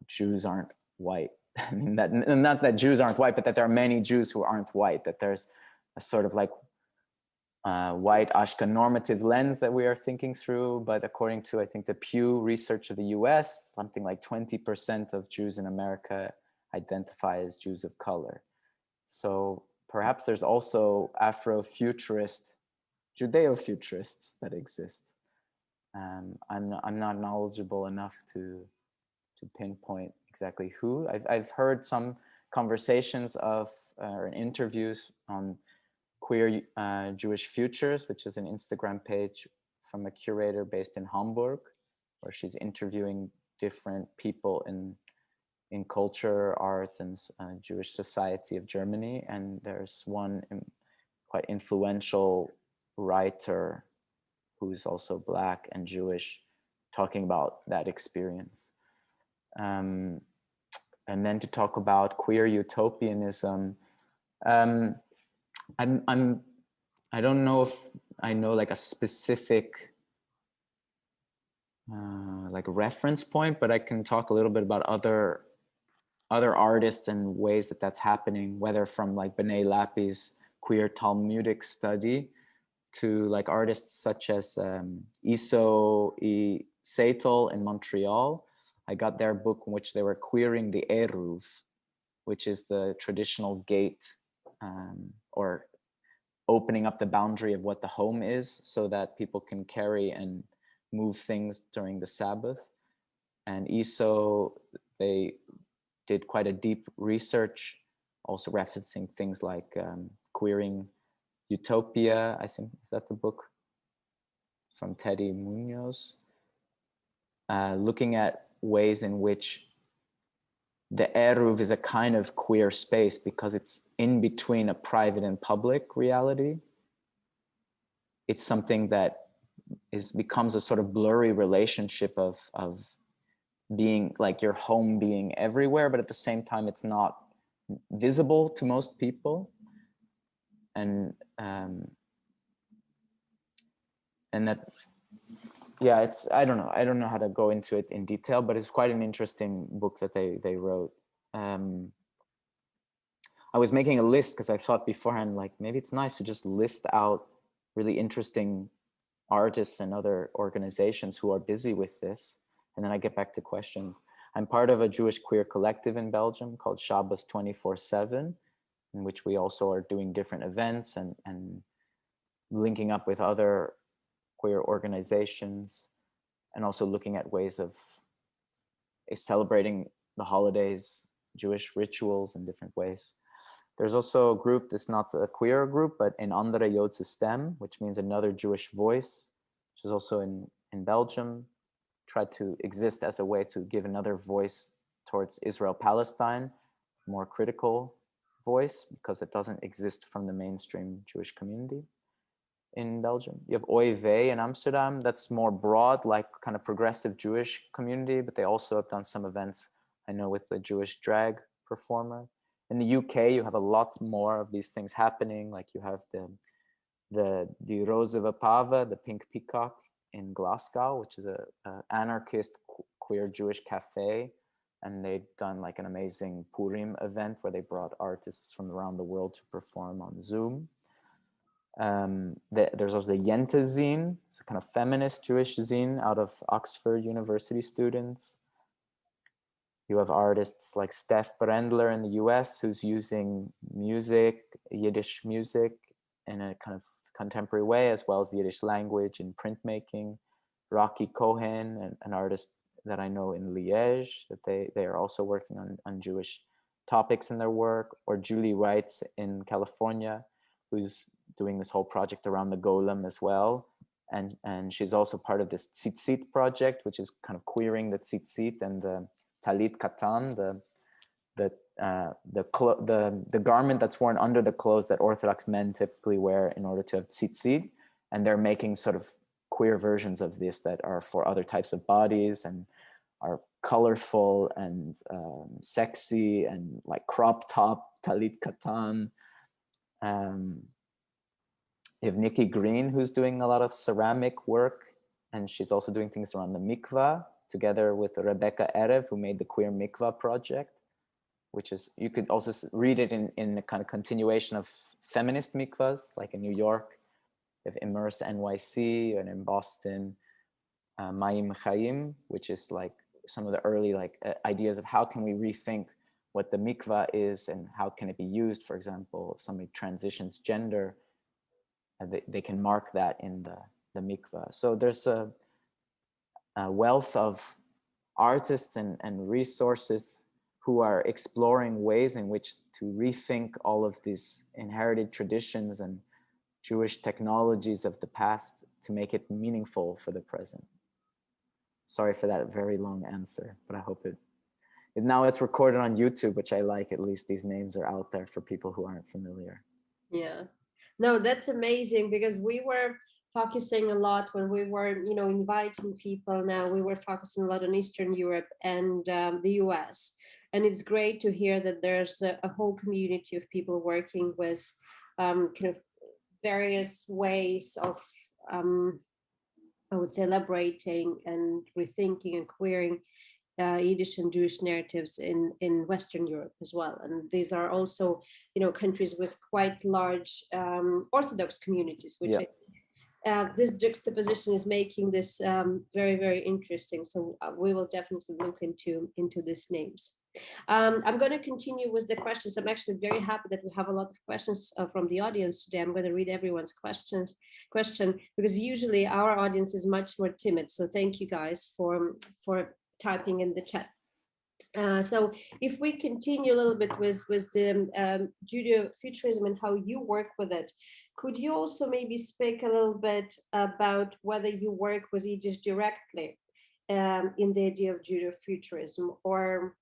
Jews aren't white. I mean, not that Jews aren't white, but that there are many Jews who aren't white, that there's a sort of like white Ashkenazi normative lens that we are thinking through. But according to, I think, the Pew research of the US, something like 20% of Jews in America identify as Jews of color. So perhaps there's also Afrofuturist, Judeo-Futurists that exist. I'm not knowledgeable enough to pinpoint exactly who. I've heard some conversations of or interviews on Queer Jewish Futures, which is an Instagram page from a curator based in Hamburg, where she's interviewing different people in culture, art, and Jewish society of Germany. And there's one quite influential writer who's also Black and Jewish, talking about that experience. and then to talk about queer utopianism. I don't know if I know like a specific like reference point, but I can talk a little bit about other artists and ways that that's happening, whether from like Bennay Lappe's queer Talmudic study to like artists such as Iso E. Seitel in Montreal. I got their book in which they were queering the Eruv, which is the traditional gate or opening up the boundary of what the home is so that people can carry and move things during the Sabbath. And Iso, they did quite a deep research, also referencing things like queering Utopia, I think, is that the book from Teddy Munoz? Looking at ways in which the Eruv is a kind of queer space because it's in between a private and public reality. It's something that becomes a sort of blurry relationship of being like your home being everywhere, but at the same time, it's not visible to most people. And that, yeah, it's, I don't know how to go into it in detail, but it's quite an interesting book that they wrote. I was making a list because I thought beforehand, like, maybe it's nice to just list out really interesting artists and other organizations who are busy with this. And then I get back to questions. I'm part of a Jewish queer collective in Belgium called Shabbos 24/7, in which we also are doing different events and linking up with other queer organizations, and also looking at ways of celebrating the holidays, Jewish rituals in different ways. There's also a group that's not a queer group, but in Andere Joodse Stem, which means another Jewish voice, which is also in Belgium, tried to exist as a way to give another voice towards Israel-Palestine, more critical voice, because it doesn't exist from the mainstream Jewish community in Belgium. You have OIV in Amsterdam, that's more broad, like kind of progressive Jewish community, but they also have done some events, I know, with the Jewish drag performer. In the UK, you have a lot more of these things happening, like you have the Rozova Pava, the Pink Peacock in Glasgow, which is a anarchist queer Jewish cafe, and they've done like an amazing Purim event where they brought artists from around the world to perform on Zoom. There's also the Yente zine. It's a kind of feminist Jewish zine out of Oxford University students. You have artists like Steph Brendler in the US, who's using music, Yiddish music, in a kind of contemporary way, as well as the Yiddish language in printmaking. Rocky Cohen, an artist that I know in Liège, that they are also working on Jewish topics in their work. Or Julie Wrights in California, who's doing this whole project around the golem as well. And she's also part of this tzitzit project, which is kind of queering the tzitzit and the talit katan, the garment that's worn under the clothes that Orthodox men typically wear in order to have tzitzit. And they're making sort of queer versions of this that are for other types of bodies and are colorful and sexy and like crop top, talit katan. You have Nikki Green, who's doing a lot of ceramic work, and she's also doing things around the mikvah, together with Rebecca Erev, who made the Queer Mikvah Project, which is, you could also read it in a kind of continuation of feminist mikvahs, like in New York, you have Immerse NYC, and in Boston, Mayim Chaim, which is like some of the early ideas of how can we rethink what the mikvah is and how can it be used. For example, if somebody transitions gender, they can mark that in the mikvah. So there's a wealth of artists and resources who are exploring ways in which to rethink all of these inherited traditions and Jewish technologies of the past to make it meaningful for the present. Sorry for that very long answer, but I hope now it's recorded on YouTube, which I like. At least these names are out there for people who aren't familiar. Yeah, no, that's amazing, because we were focusing a lot when we were, inviting people. Now we were focusing a lot on Eastern Europe and the US. And it's great to hear that there's a whole community of people working with kind of various ways of, I would say, elaborating and rethinking and queering Yiddish and Jewish narratives in Western Europe as well. And these are also, countries with quite large Orthodox communities, which this juxtaposition is making this very, very interesting. So we will definitely look into these names. I'm going to continue with the questions. I'm actually very happy that we have a lot of questions from the audience today. I'm going to read everyone's question because usually our audience is much more timid. So thank you guys for typing in the chat. So if we continue a little bit with the Judeo-Futurism and how you work with it, could you also maybe speak a little bit about whether you work with Yiddish directly in the idea of Judeo-Futurism, or?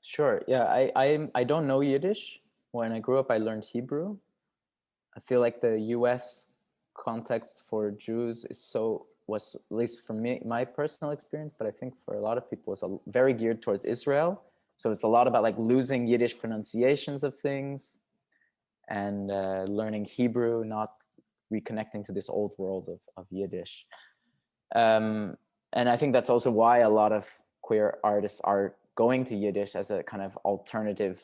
Sure. Yeah, I don't know Yiddish. When I grew up, I learned Hebrew. I feel like the U.S. context for Jews was, at least for me, my personal experience, but I think for a lot of people, was very geared towards Israel. So it's a lot about like losing Yiddish pronunciations of things and learning Hebrew, not reconnecting to this old world of Yiddish. And I think that's also why a lot of queer artists are going to Yiddish as a kind of alternative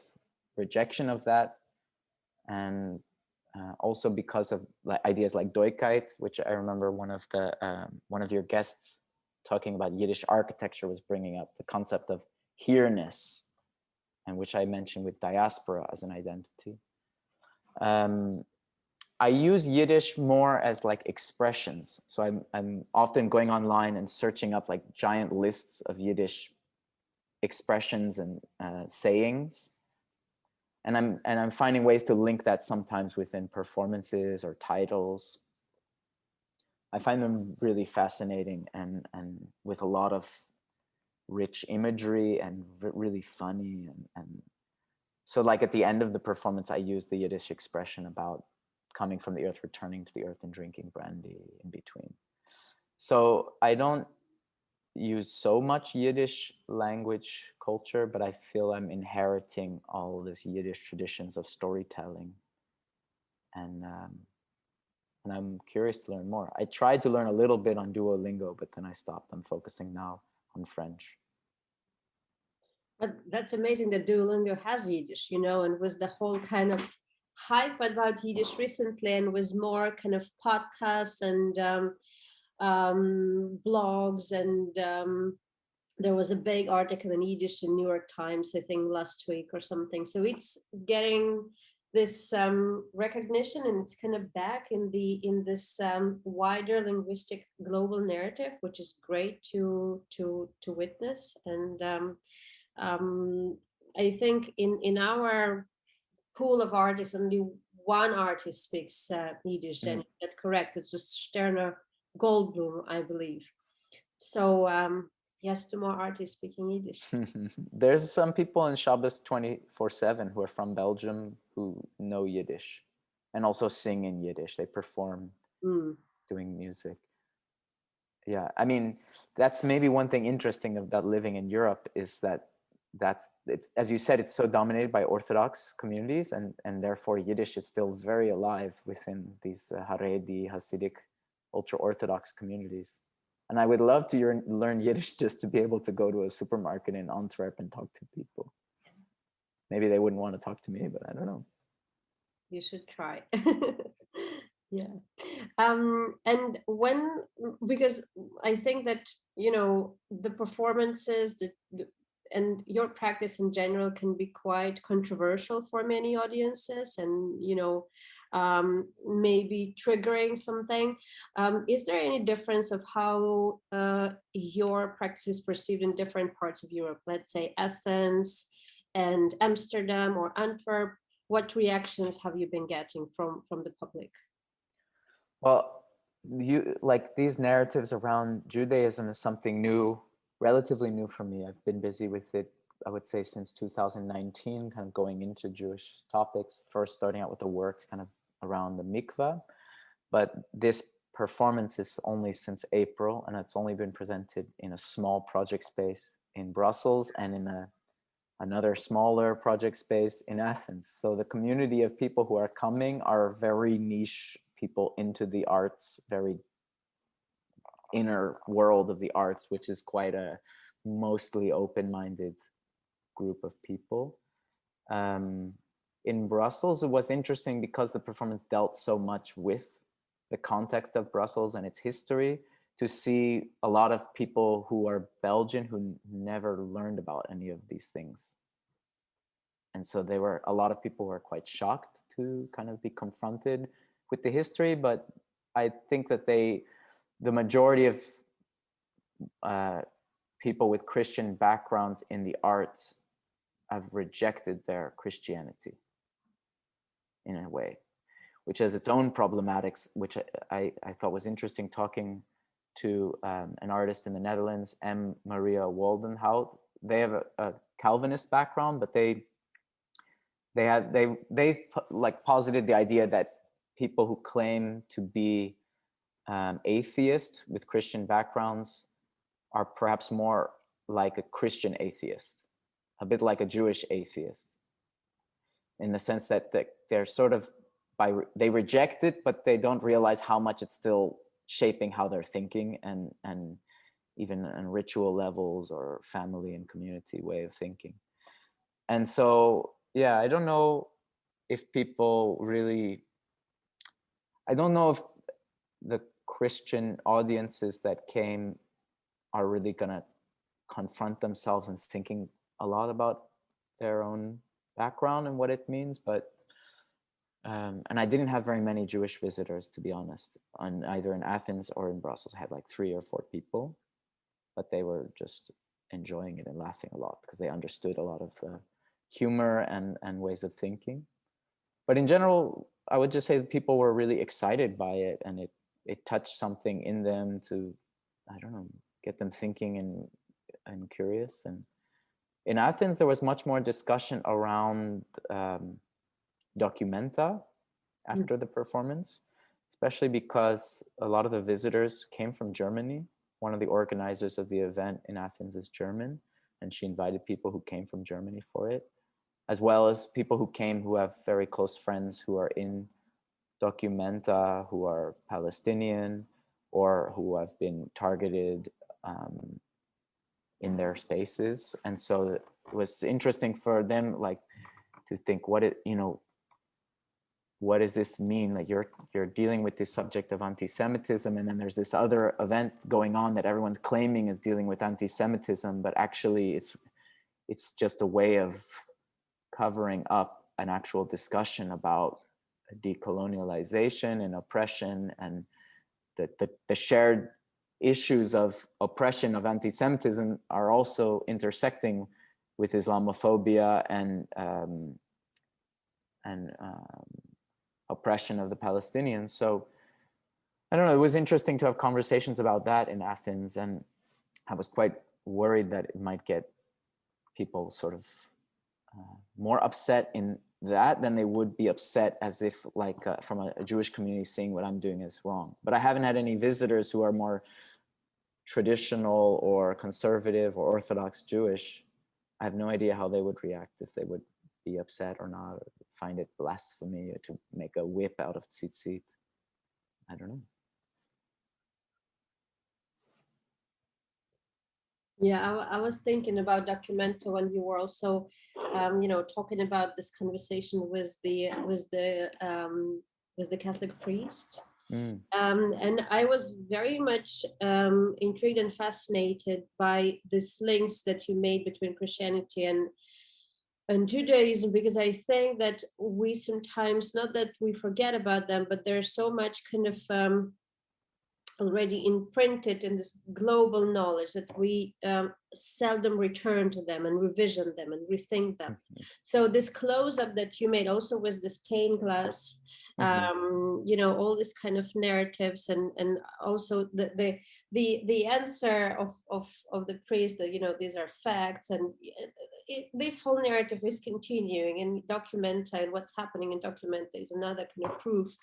rejection of that. And also because of ideas like Doigkeit, which I remember one of your guests talking about Yiddish architecture was bringing up the concept of here-ness, and which I mentioned with diaspora as an identity. I use Yiddish more as like expressions. So I'm often going online and searching up like giant lists of Yiddish expressions and sayings. And I'm finding ways to link that sometimes within performances or titles. I find them really fascinating and with a lot of rich imagery and really funny. And so like at the end of the performance, I use the Yiddish expression about coming from the earth, returning to the earth, and drinking brandy in between. So I don't use so much Yiddish language culture, but I feel I'm inheriting all this Yiddish traditions of storytelling. And I'm curious to learn more. I tried to learn a little bit on Duolingo, but then I stopped. I'm focusing now on French. But that's amazing that Duolingo has Yiddish, and with the whole kind of hype about Yiddish recently, and with more kind of podcasts and blogs, and there was a big article in Yiddish in New York Times, I think last week or something. So it's getting this recognition, and it's kind of back in this wider linguistic global narrative, which is great to witness. And I think in our pool of artists, only one artist speaks Yiddish, and that's correct. It's just Sterner Goldblum, I believe. So yes, to more artists speaking Yiddish. There's some people in Shabbos 24/7 who are from Belgium who know Yiddish and also sing in Yiddish. They perform doing music. Yeah, I mean, that's maybe one thing interesting about living in Europe is that it's, as you said, it's so dominated by Orthodox communities, and therefore Yiddish is still very alive within these Haredi, Hasidic, ultra-Orthodox communities. And I would love to learn Yiddish just to be able to go to a supermarket in Antwerp and talk to people. Maybe they wouldn't want to talk to me, but I don't know. You should try. Yeah. And because I think that, the performances, and your practice in general can be quite controversial for many audiences, and, maybe triggering something. Is there any difference of how your practice is perceived in different parts of Europe? Let's say Athens and Amsterdam or Antwerp. What reactions have you been getting from the public? Well, like these narratives around Judaism is something new, relatively new for me. I've been busy with it, I would say, since 2019, kind of going into Jewish topics, first starting out with the work kind of around the mikvah. But this performance is only since April, and it's only been presented in a small project space in Brussels and in another smaller project space in Athens. So the community of people who are coming are very niche people into the arts, very inner world of the arts, which is quite a mostly open-minded group of people. In Brussels, it was interesting because the performance dealt so much with the context of Brussels and its history, to see a lot of people who are Belgian who never learned about any of these things. And so a lot of people were quite shocked to kind of be confronted with the history, but I think that the majority of people with Christian backgrounds in the arts have rejected their Christianity in a way, which has its own problematics, which I thought was interesting, talking to an artist in the Netherlands, M. Maria Waldenhout. They have a Calvinist background, but they like posited the idea that people who claim to be atheist with Christian backgrounds are perhaps more like a Christian atheist, a bit like a Jewish atheist, in the sense that they're sort of they reject it, but they don't realize how much it's still shaping how they're thinking, and even on ritual levels or family and community way of thinking. And so, yeah, I don't know if people really, I don't know if the Christian audiences that came are really gonna confront themselves and thinking a lot about their own background and what it means, but and I didn't have very many Jewish visitors, to be honest, either in Athens or in Brussels. I had like 3 or 4 people, but they were just enjoying it and laughing a lot because they understood a lot of humor and ways of thinking. But in general, I would just say that people were really excited by it, and it touched something in them to, I don't know, get them thinking and curious. And in Athens, there was much more discussion around documenta after the performance, especially because a lot of the visitors came from Germany. One of the organizers of the event in Athens is German, and she invited people who came from Germany for it, as well as people who came who have very close friends who are in documenta, who are Palestinian, or who have been targeted in their spaces. And so it was interesting for them, like, to think what does this mean? Like, you're dealing with this subject of anti-Semitism, and then there's this other event going on that everyone's claiming is dealing with anti-Semitism, but actually it's just a way of covering up an actual discussion about decolonialization and oppression, and the shared issues of oppression of anti-Semitism are also intersecting with Islamophobia and oppression of the Palestinians. So I don't know, it was interesting to have conversations about that in Athens, and I was quite worried that it might get people sort of more upset in that than they would be upset as if like from a Jewish community seeing what I'm doing is wrong. But I haven't had any visitors who are more traditional or conservative or Orthodox Jewish. I have no idea how they would react, if they would be upset or not, or find it blasphemy, or to make a whip out of tzitzit. I don't know. Yeah, I was thinking about documenta when you were also, talking about this conversation with the Catholic priest. And I was very much intrigued and fascinated by these links that you made between Christianity and Judaism, because I think that we sometimes, not that we forget about them, but there's so much kind of already imprinted in this global knowledge that we seldom return to them and revision them and rethink them. So this close-up that you made also with the stained glass, all these kind of narratives, and also the answer of the priest that these are facts, and this whole narrative is continuing in documenta, and what's happening in documenta is another kind of proof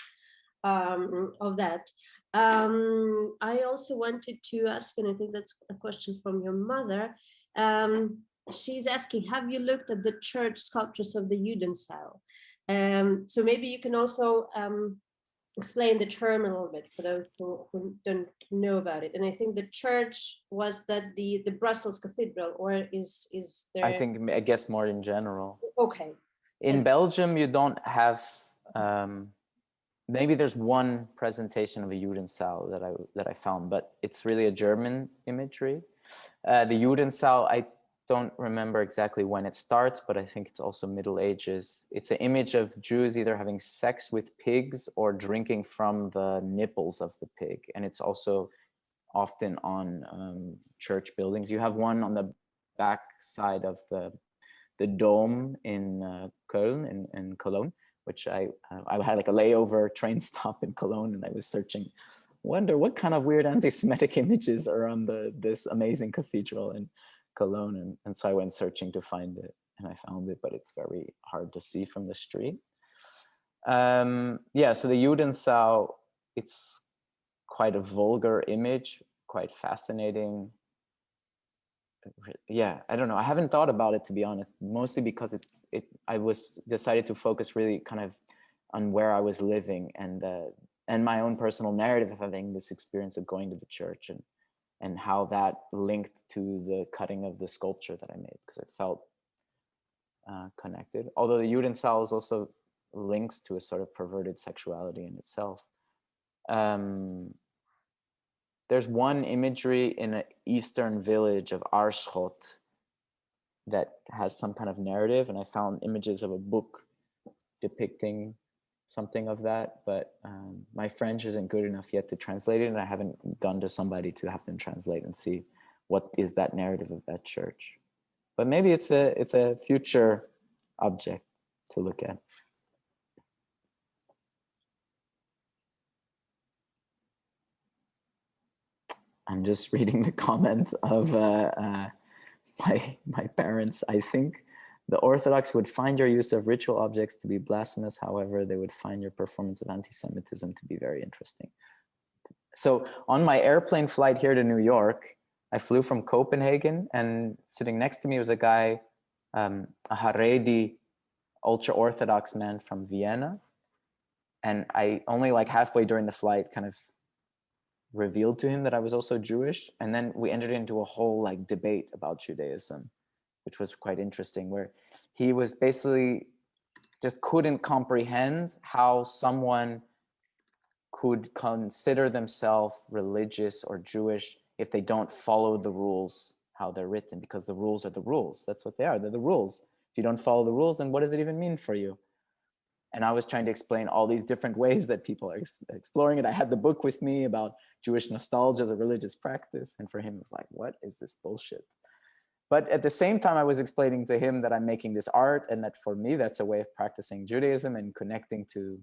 of that. I also wanted to ask, and I think that's a question from your mother, she's asking, have you looked at the church sculptures of the Judenstyle? So maybe you can also explain the term a little bit for those who don't know about it. And I think the church was that the Brussels Cathedral, or is there? I guess more in general. Okay. In Belgium, you don't have. Maybe there's one presentation of a Judenstyle that I found, but it's really a German imagery. The Judenstyle, I don't remember exactly when it starts, but I think it's also Middle Ages. It's an image of Jews either having sex with pigs or drinking from the nipples of the pig, and it's also often on church buildings. You have one on the back side of the dome in Köln, in Cologne, which I had like a layover train stop in Cologne, and I was searching, wonder what kind of weird anti-Semitic images are on this amazing cathedral in Cologne, and so I went searching to find it, and I found it, but it's very hard to see from the street. Yeah, so the Judenstyle, it's quite a vulgar image, quite fascinating. Yeah, I don't know. I haven't thought about it, to be honest, mostly because I was decided to focus really kind of on where I was living and my own personal narrative of having this experience of going to the church and how that linked to the cutting of the sculpture that I made, because it felt connected. Although the Judenstyle is also links to a sort of perverted sexuality in itself. There's one imagery in an eastern village of Aarschot that has some kind of narrative, and I found images of a book depicting something of that, but my French isn't good enough yet to translate it, and I haven't gone to somebody to have them translate and see what is that narrative of that church. But maybe it's a future object to look at. I'm just reading the comment of my parents. I think the Orthodox would find your use of ritual objects to be blasphemous. However, they would find your performance of anti-Semitism to be very interesting. So on my airplane flight here to New York, I flew from Copenhagen, and sitting next to me was a guy, a Haredi, ultra-Orthodox man from Vienna. And I only like halfway during the flight kind of revealed to him that I was also Jewish. And then we entered into a whole like debate about Judaism, which was quite interesting, where he was basically just couldn't comprehend how someone could consider themselves religious or Jewish if they don't follow the rules how they're written, because the rules are the rules. That's what they are. They're the rules. If you don't follow the rules, then what does it even mean for you? And I was trying to explain all these different ways that people are exploring it. I had the book with me about Jewish nostalgia as a religious practice. And for him, it was like, what is this bullshit? But at the same time, I was explaining to him that I'm making this art, and that for me, that's a way of practicing Judaism and connecting to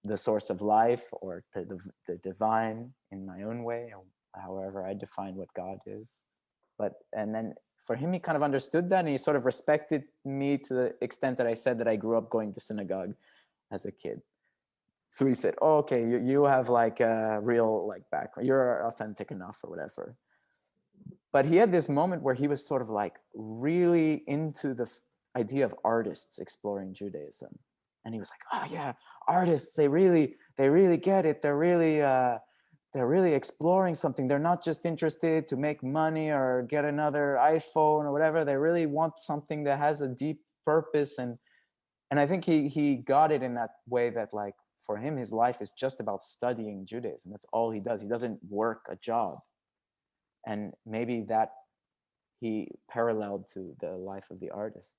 the source of life or the divine in my own way, or however I define what God is. And then for him, he kind of understood that, and he sort of respected me to the extent that I said that I grew up going to synagogue as a kid. So he said, oh, okay, you have like a real like background, you're authentic enough or whatever. But he had this moment where he was sort of like really into the idea of artists exploring Judaism. And he was like, oh yeah, artists, they really get it. They're really exploring something. They're not just interested to make money or get another iPhone or whatever. They really want something that has a deep purpose. And I think he got it in that way, that like for him, his life is just about studying Judaism. That's all he does. He doesn't work a job. And maybe that he paralleled to the life of the artist.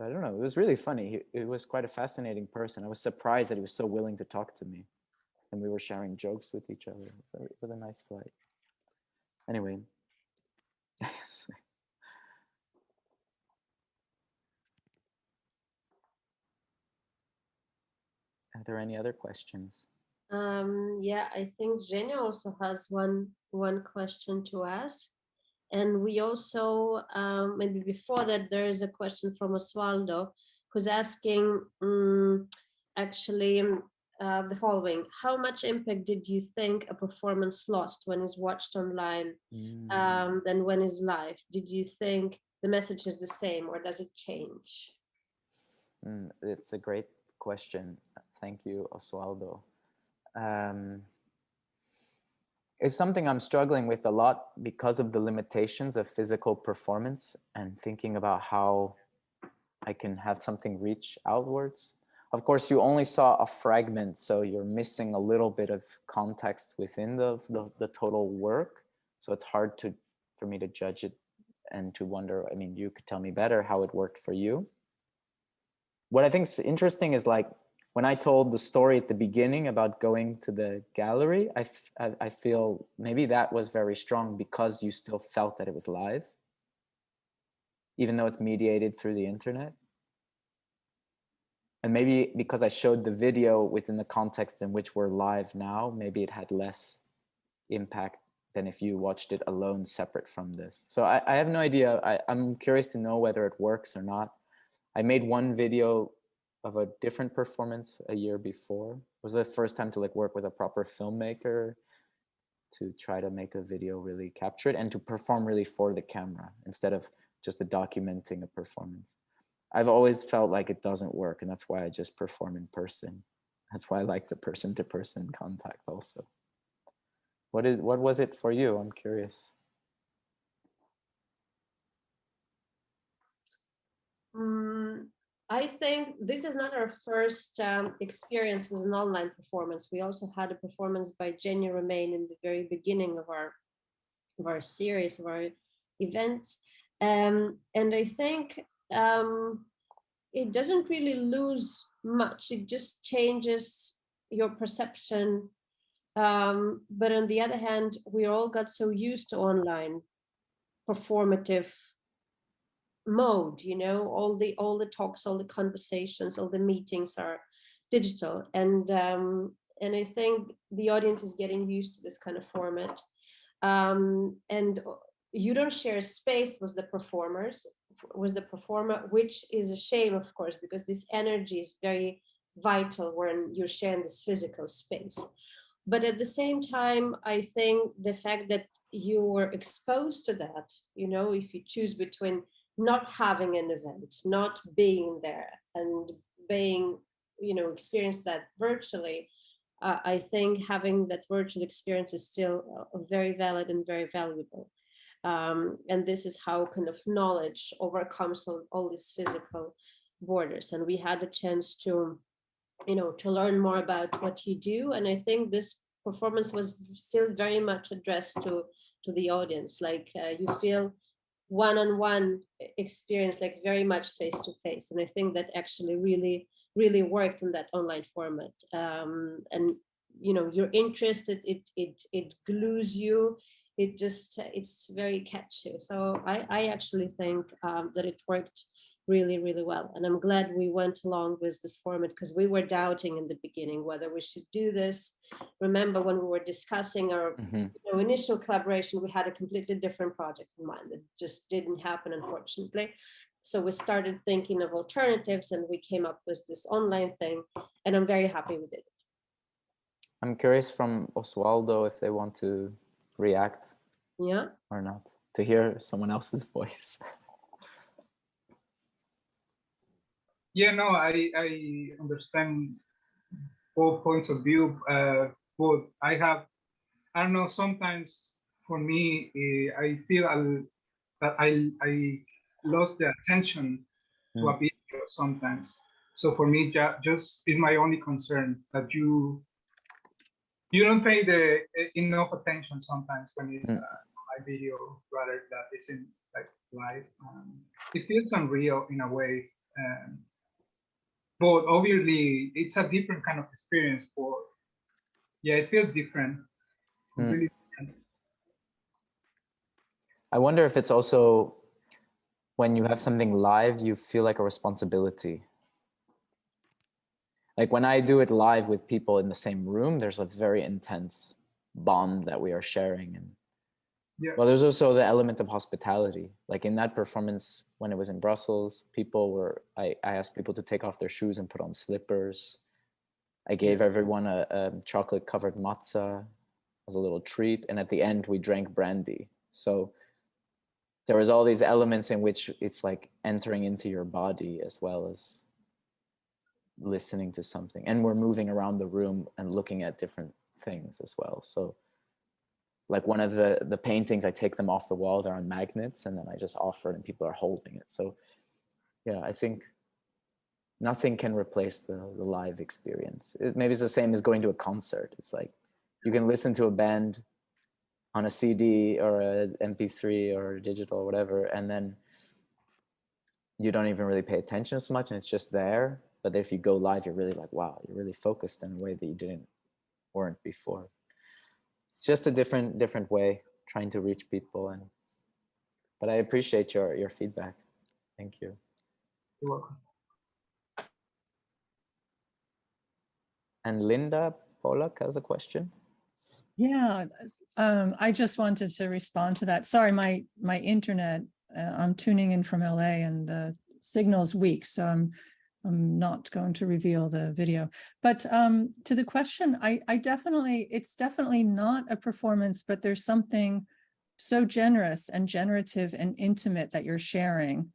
I don't know. It was really funny. He was quite a fascinating person. I was surprised that he was so willing to talk to me, and we were sharing jokes with each other. It was a nice flight. Anyway. Are there any other questions? Yeah, I think Jenny also has one question to ask. And we also, maybe before that, there is a question from Osvaldo, who's asking, actually, the following: how much impact did you think a performance lost when it's watched online than when it's live? Did you think the message is the same, or does it change? It's a great question. Thank you, Oswaldo. It's something I'm struggling with a lot because of the limitations of physical performance and thinking about how I can have something reach outwards. Of course, you only saw a fragment, so you're missing a little bit of context within the total work. So it's hard for me to judge it and to wonder, I mean, you could tell me better how it worked for you. What I think is interesting is, like, when I told the story at the beginning about going to the gallery, I feel maybe that was very strong because you still felt that it was live, even though it's mediated through the internet. And maybe because I showed the video within the context in which we're live now, maybe it had less impact than if you watched it alone separate from this. So I have no idea. I'm curious to know whether it works or not. I made one video of a different performance a year before. It was the first time to, like, work with a proper filmmaker to try to make a video really capture it and to perform really for the camera instead of just documenting a performance. I've always felt like it doesn't work, and that's why I just perform in person. That's why I like the person-to-person contact also. What was it for you? I'm curious. I think this is not our first experience with an online performance. We also had a performance by Jenny Romain in the very beginning of our series, of our events. And I think it doesn't really lose much. It just changes your perception. But on the other hand, we all got so used to online performative mode, you know, all the talks, all the conversations, all the meetings are digital, and I think the audience is getting used to this kind of format, and you don't share space with the performer, which is a shame, of course, because this energy is very vital when you're sharing this physical space. But at the same time, I think the fact that you were exposed to that, you know, if you choose between not having an event, not being there, and being, you know, experience that virtually, I think having that virtual experience is still very valid and very valuable. And this is how kind of knowledge overcomes all these physical borders. And we had a chance to, you know, to learn more about what you do. And I think this performance was still very much addressed to the audience. Like you feel one-on-one experience, like very much face-to-face. And I think that actually really worked in that online format. And, you know, you're interested, it glues you. It's very catchy. So I actually think that it worked really well, and I'm glad we went along with this format, because we were doubting in the beginning whether we should do this. Remember when we were discussing our initial collaboration, we had a completely different project in mind that just didn't happen, unfortunately. So we started thinking of alternatives, and we came up with this online thing, and I'm very happy we did it. I'm curious from Oswaldo if they want to react, or not, to hear someone else's voice. Yeah, no, I understand both points of view, but I don't know, sometimes for me, I feel that I lost the attention to a video sometimes. So for me, just is my only concern, that you don't pay the enough attention sometimes when it's a video rather that isn't like live. It feels unreal in a way. But obviously, it's a different kind of experience. But yeah, it feels different. Really different. I wonder if it's also when you have something live, you feel like a responsibility. Like when I do it live with people in the same room, there's a very intense bond that we are sharing. And well, there's also the element of hospitality. Like in that performance, when it was in Brussels, I asked people to take off their shoes and put on slippers. I gave everyone a chocolate covered matzah as a little treat. And at the end, we drank brandy. So there was all these elements in which it's like entering into your body as well as listening to something. And we're moving around the room and looking at different things as well. So like one of the paintings, I take them off the wall, they're on magnets, and then I just offer it and people are holding it. So yeah, I think nothing can replace the live experience. Maybe it's the same as going to a concert. It's like you can listen to a band on a CD or an MP3 or digital or whatever, and then you don't even really pay attention so much and it's just there. But if you go live, you're really like, wow, you're really focused in a way that you weren't before. It's just a different way trying to reach people. But I appreciate your feedback. Thank you. You're welcome. And Linda Polak has a question. Yeah, I just wanted to respond to that. Sorry, my internet, I'm tuning in from LA and the signal's weak, so I'm not going to reveal the video. But to the question, it's definitely not a performance, but there's something so generous and generative and intimate that you're sharing,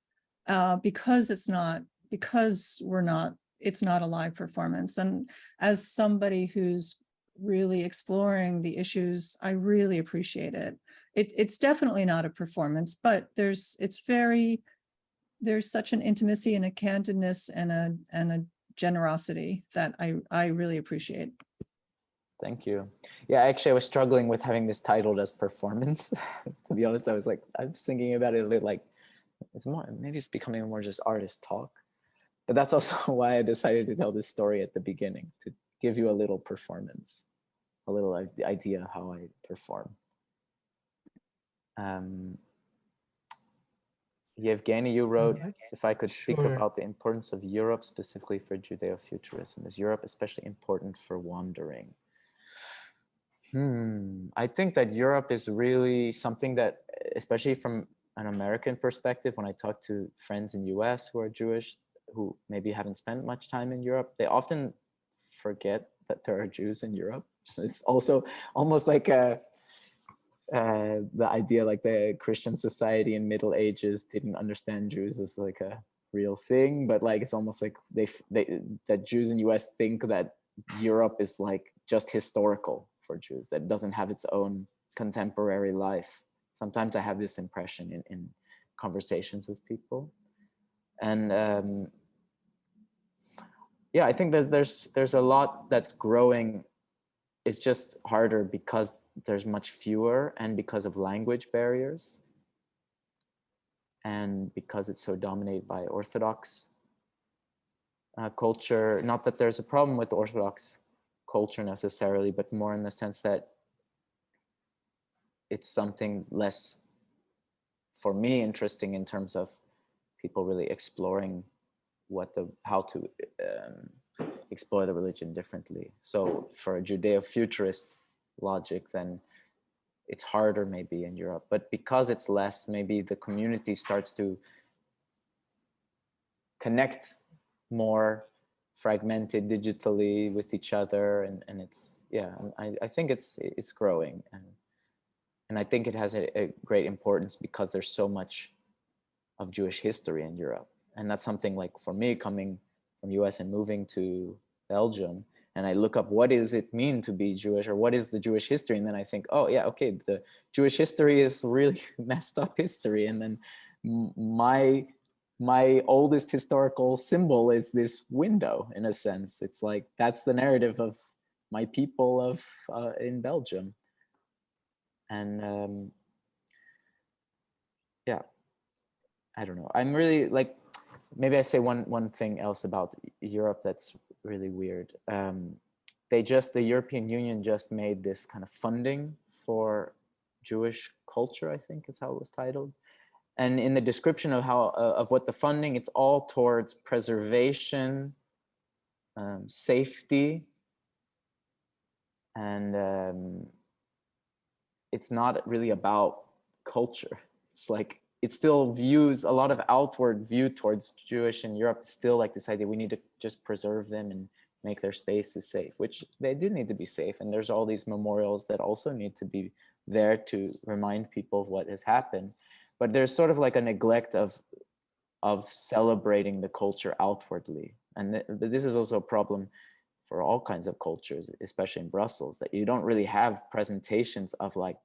because it's not a live performance. And as somebody who's really exploring the issues, I really appreciate it. It's definitely not a performance, but there's such an intimacy and a candidness and a generosity that I really appreciate. Thank you. Yeah, actually, I was struggling with having this titled as performance. To be honest, I was thinking about it a little like, maybe it's becoming more just artist talk. But that's also why I decided to tell this story at the beginning, to give you a little performance, a little idea how I perform. Yevgeny, you wrote, if I could speak about the importance of Europe specifically for Judeo-Futurism. Is Europe especially important for wandering? I think that Europe is really something that, especially from an American perspective, when I talk to friends in US who are Jewish, who maybe haven't spent much time in Europe, they often forget that there are Jews in Europe. It's also almost like the idea like the Christian society in Middle Ages didn't understand Jews as like a real thing, but like it's almost like that Jews in US think that Europe is like just historical for Jews, that doesn't have its own contemporary life. Sometimes I have this impression in conversations with people. And yeah, I think that there's a lot that's growing. It's just harder because there's much fewer, and because of language barriers, and because it's so dominated by Orthodox culture. Not that there's a problem with Orthodox culture necessarily, but more in the sense that it's something less, for me, interesting in terms of people really exploring how to explore the religion differently. So for a Judeo-Futurist logic, then it's harder maybe in Europe, but because it's less, maybe the community starts to connect more fragmented digitally with each other, and it's, yeah, I think it's growing, and I think it has a great importance because there's so much of Jewish history in Europe. And that's something like, for me, coming from US and moving to Belgium, and I look up what does it mean to be Jewish, or what is the Jewish history, and then I think, oh yeah, okay, the Jewish history is really messed up history, and then my oldest historical symbol is this window, in a sense. It's like, that's the narrative of my people in Belgium. And yeah, I don't know. I'm really like, maybe I say one thing else about Europe that's really weird. The European Union just made this kind of funding for Jewish culture, I think is how it was titled. And in the description of of what the funding, it's all towards preservation, safety, and it's not really about culture. It's like, it still views a lot of outward view towards Jewish in Europe, still like this idea we need to just preserve them and make their spaces safe, which they do need to be safe. And there's all these memorials that also need to be there to remind people of what has happened. But there's sort of like a neglect of celebrating the culture outwardly. And this is also a problem for all kinds of cultures, especially in Brussels, that you don't really have presentations of like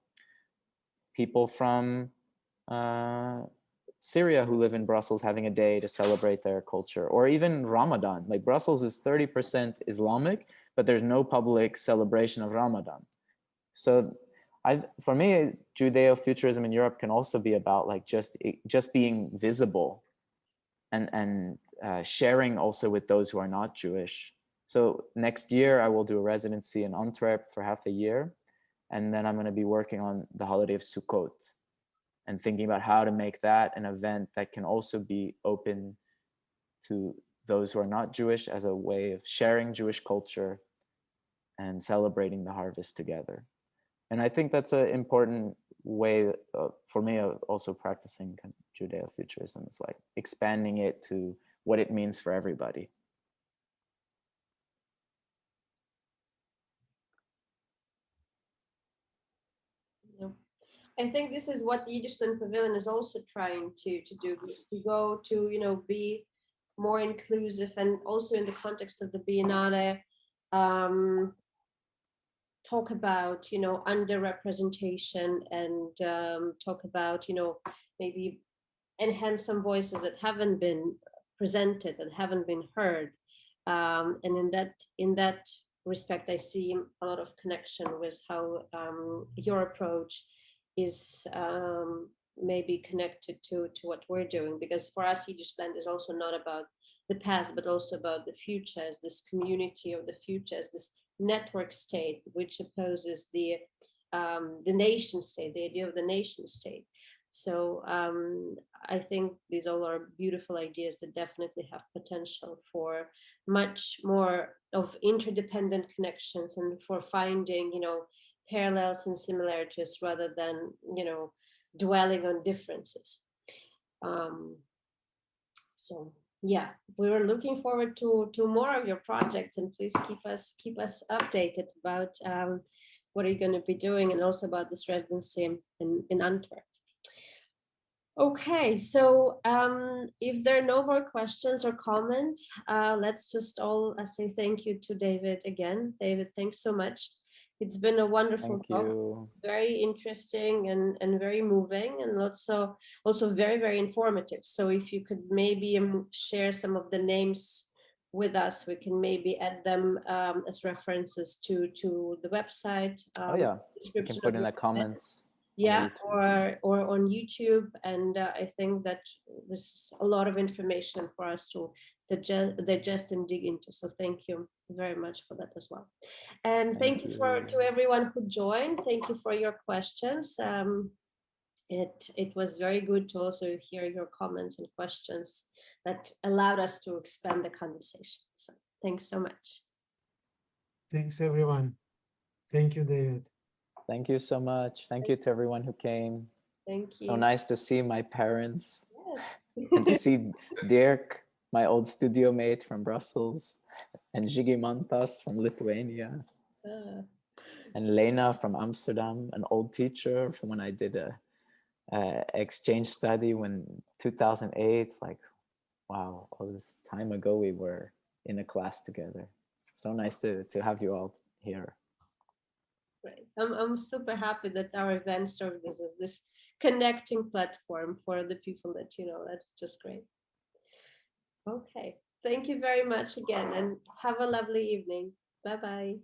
people from Syria who live in Brussels having a day to celebrate their culture, or even Ramadan. Like Brussels is 30% Islamic, but there's no public celebration of Ramadan. So for me, Judeo-Futurism in Europe can also be about like just being visible and sharing also with those who are not Jewish. So next year I will do a residency in Antwerp for half a year. And then I'm going to be working on the holiday of Sukkot and thinking about how to make that an event that can also be open to those who are not Jewish as a way of sharing Jewish culture and celebrating the harvest together. And I think that's an important way for me of also practicing Judeo-Futurism, is like expanding it to what it means for everybody. Yeah. I think this is what the Yiddishland Pavilion is also trying to do, to go to, be more inclusive, and also in the context of the Biennale, talk about, underrepresentation, and talk about, maybe enhance some voices that haven't been presented and haven't been heard. And in that respect, I see a lot of connection with how your approach is maybe connected to what we're doing, because for us, Yiddishland is also not about the past, but also about the future, as this community of the future, as this network state, which opposes the nation state, the idea of the nation state. So I think these all are beautiful ideas that definitely have potential for much more of interdependent connections, and for finding, parallels and similarities rather than, dwelling on differences. So yeah, we were looking forward to more of your projects, and please keep us updated about what are you going to be doing, and also about this residency in Antwerp. Okay, so if there are no more questions or comments, let's just all say thank you to David again. David, thanks so much. It's been a wonderful talk, very interesting and very moving, and also very, very informative. So if you could maybe share some of the names with us, we can maybe add them as references to the website. Oh yeah, you can put in the comments. Yeah, or on YouTube, and I think that was a lot of information for us to digest and dig into. So thank you very much for that as well. And thank you to everyone who joined. Thank you for your questions. It was very good to also hear your comments and questions that allowed us to expand the conversation. So thanks so much. Thanks, everyone. Thank you, David. Thank you so much. Thank you to everyone who came. Thank you. So nice to see my parents. Yes. And to see Dirk, my old studio mate from Brussels, and Žygimantas from Lithuania, and Lena from Amsterdam, an old teacher from when I did a exchange study when 2008. Like, wow, all this time ago we were in a class together. So nice to have you all here. Right. I'm super happy that our event served as this connecting platform for the people that that's just great. Okay, thank you very much again, and have a lovely evening. Bye-bye.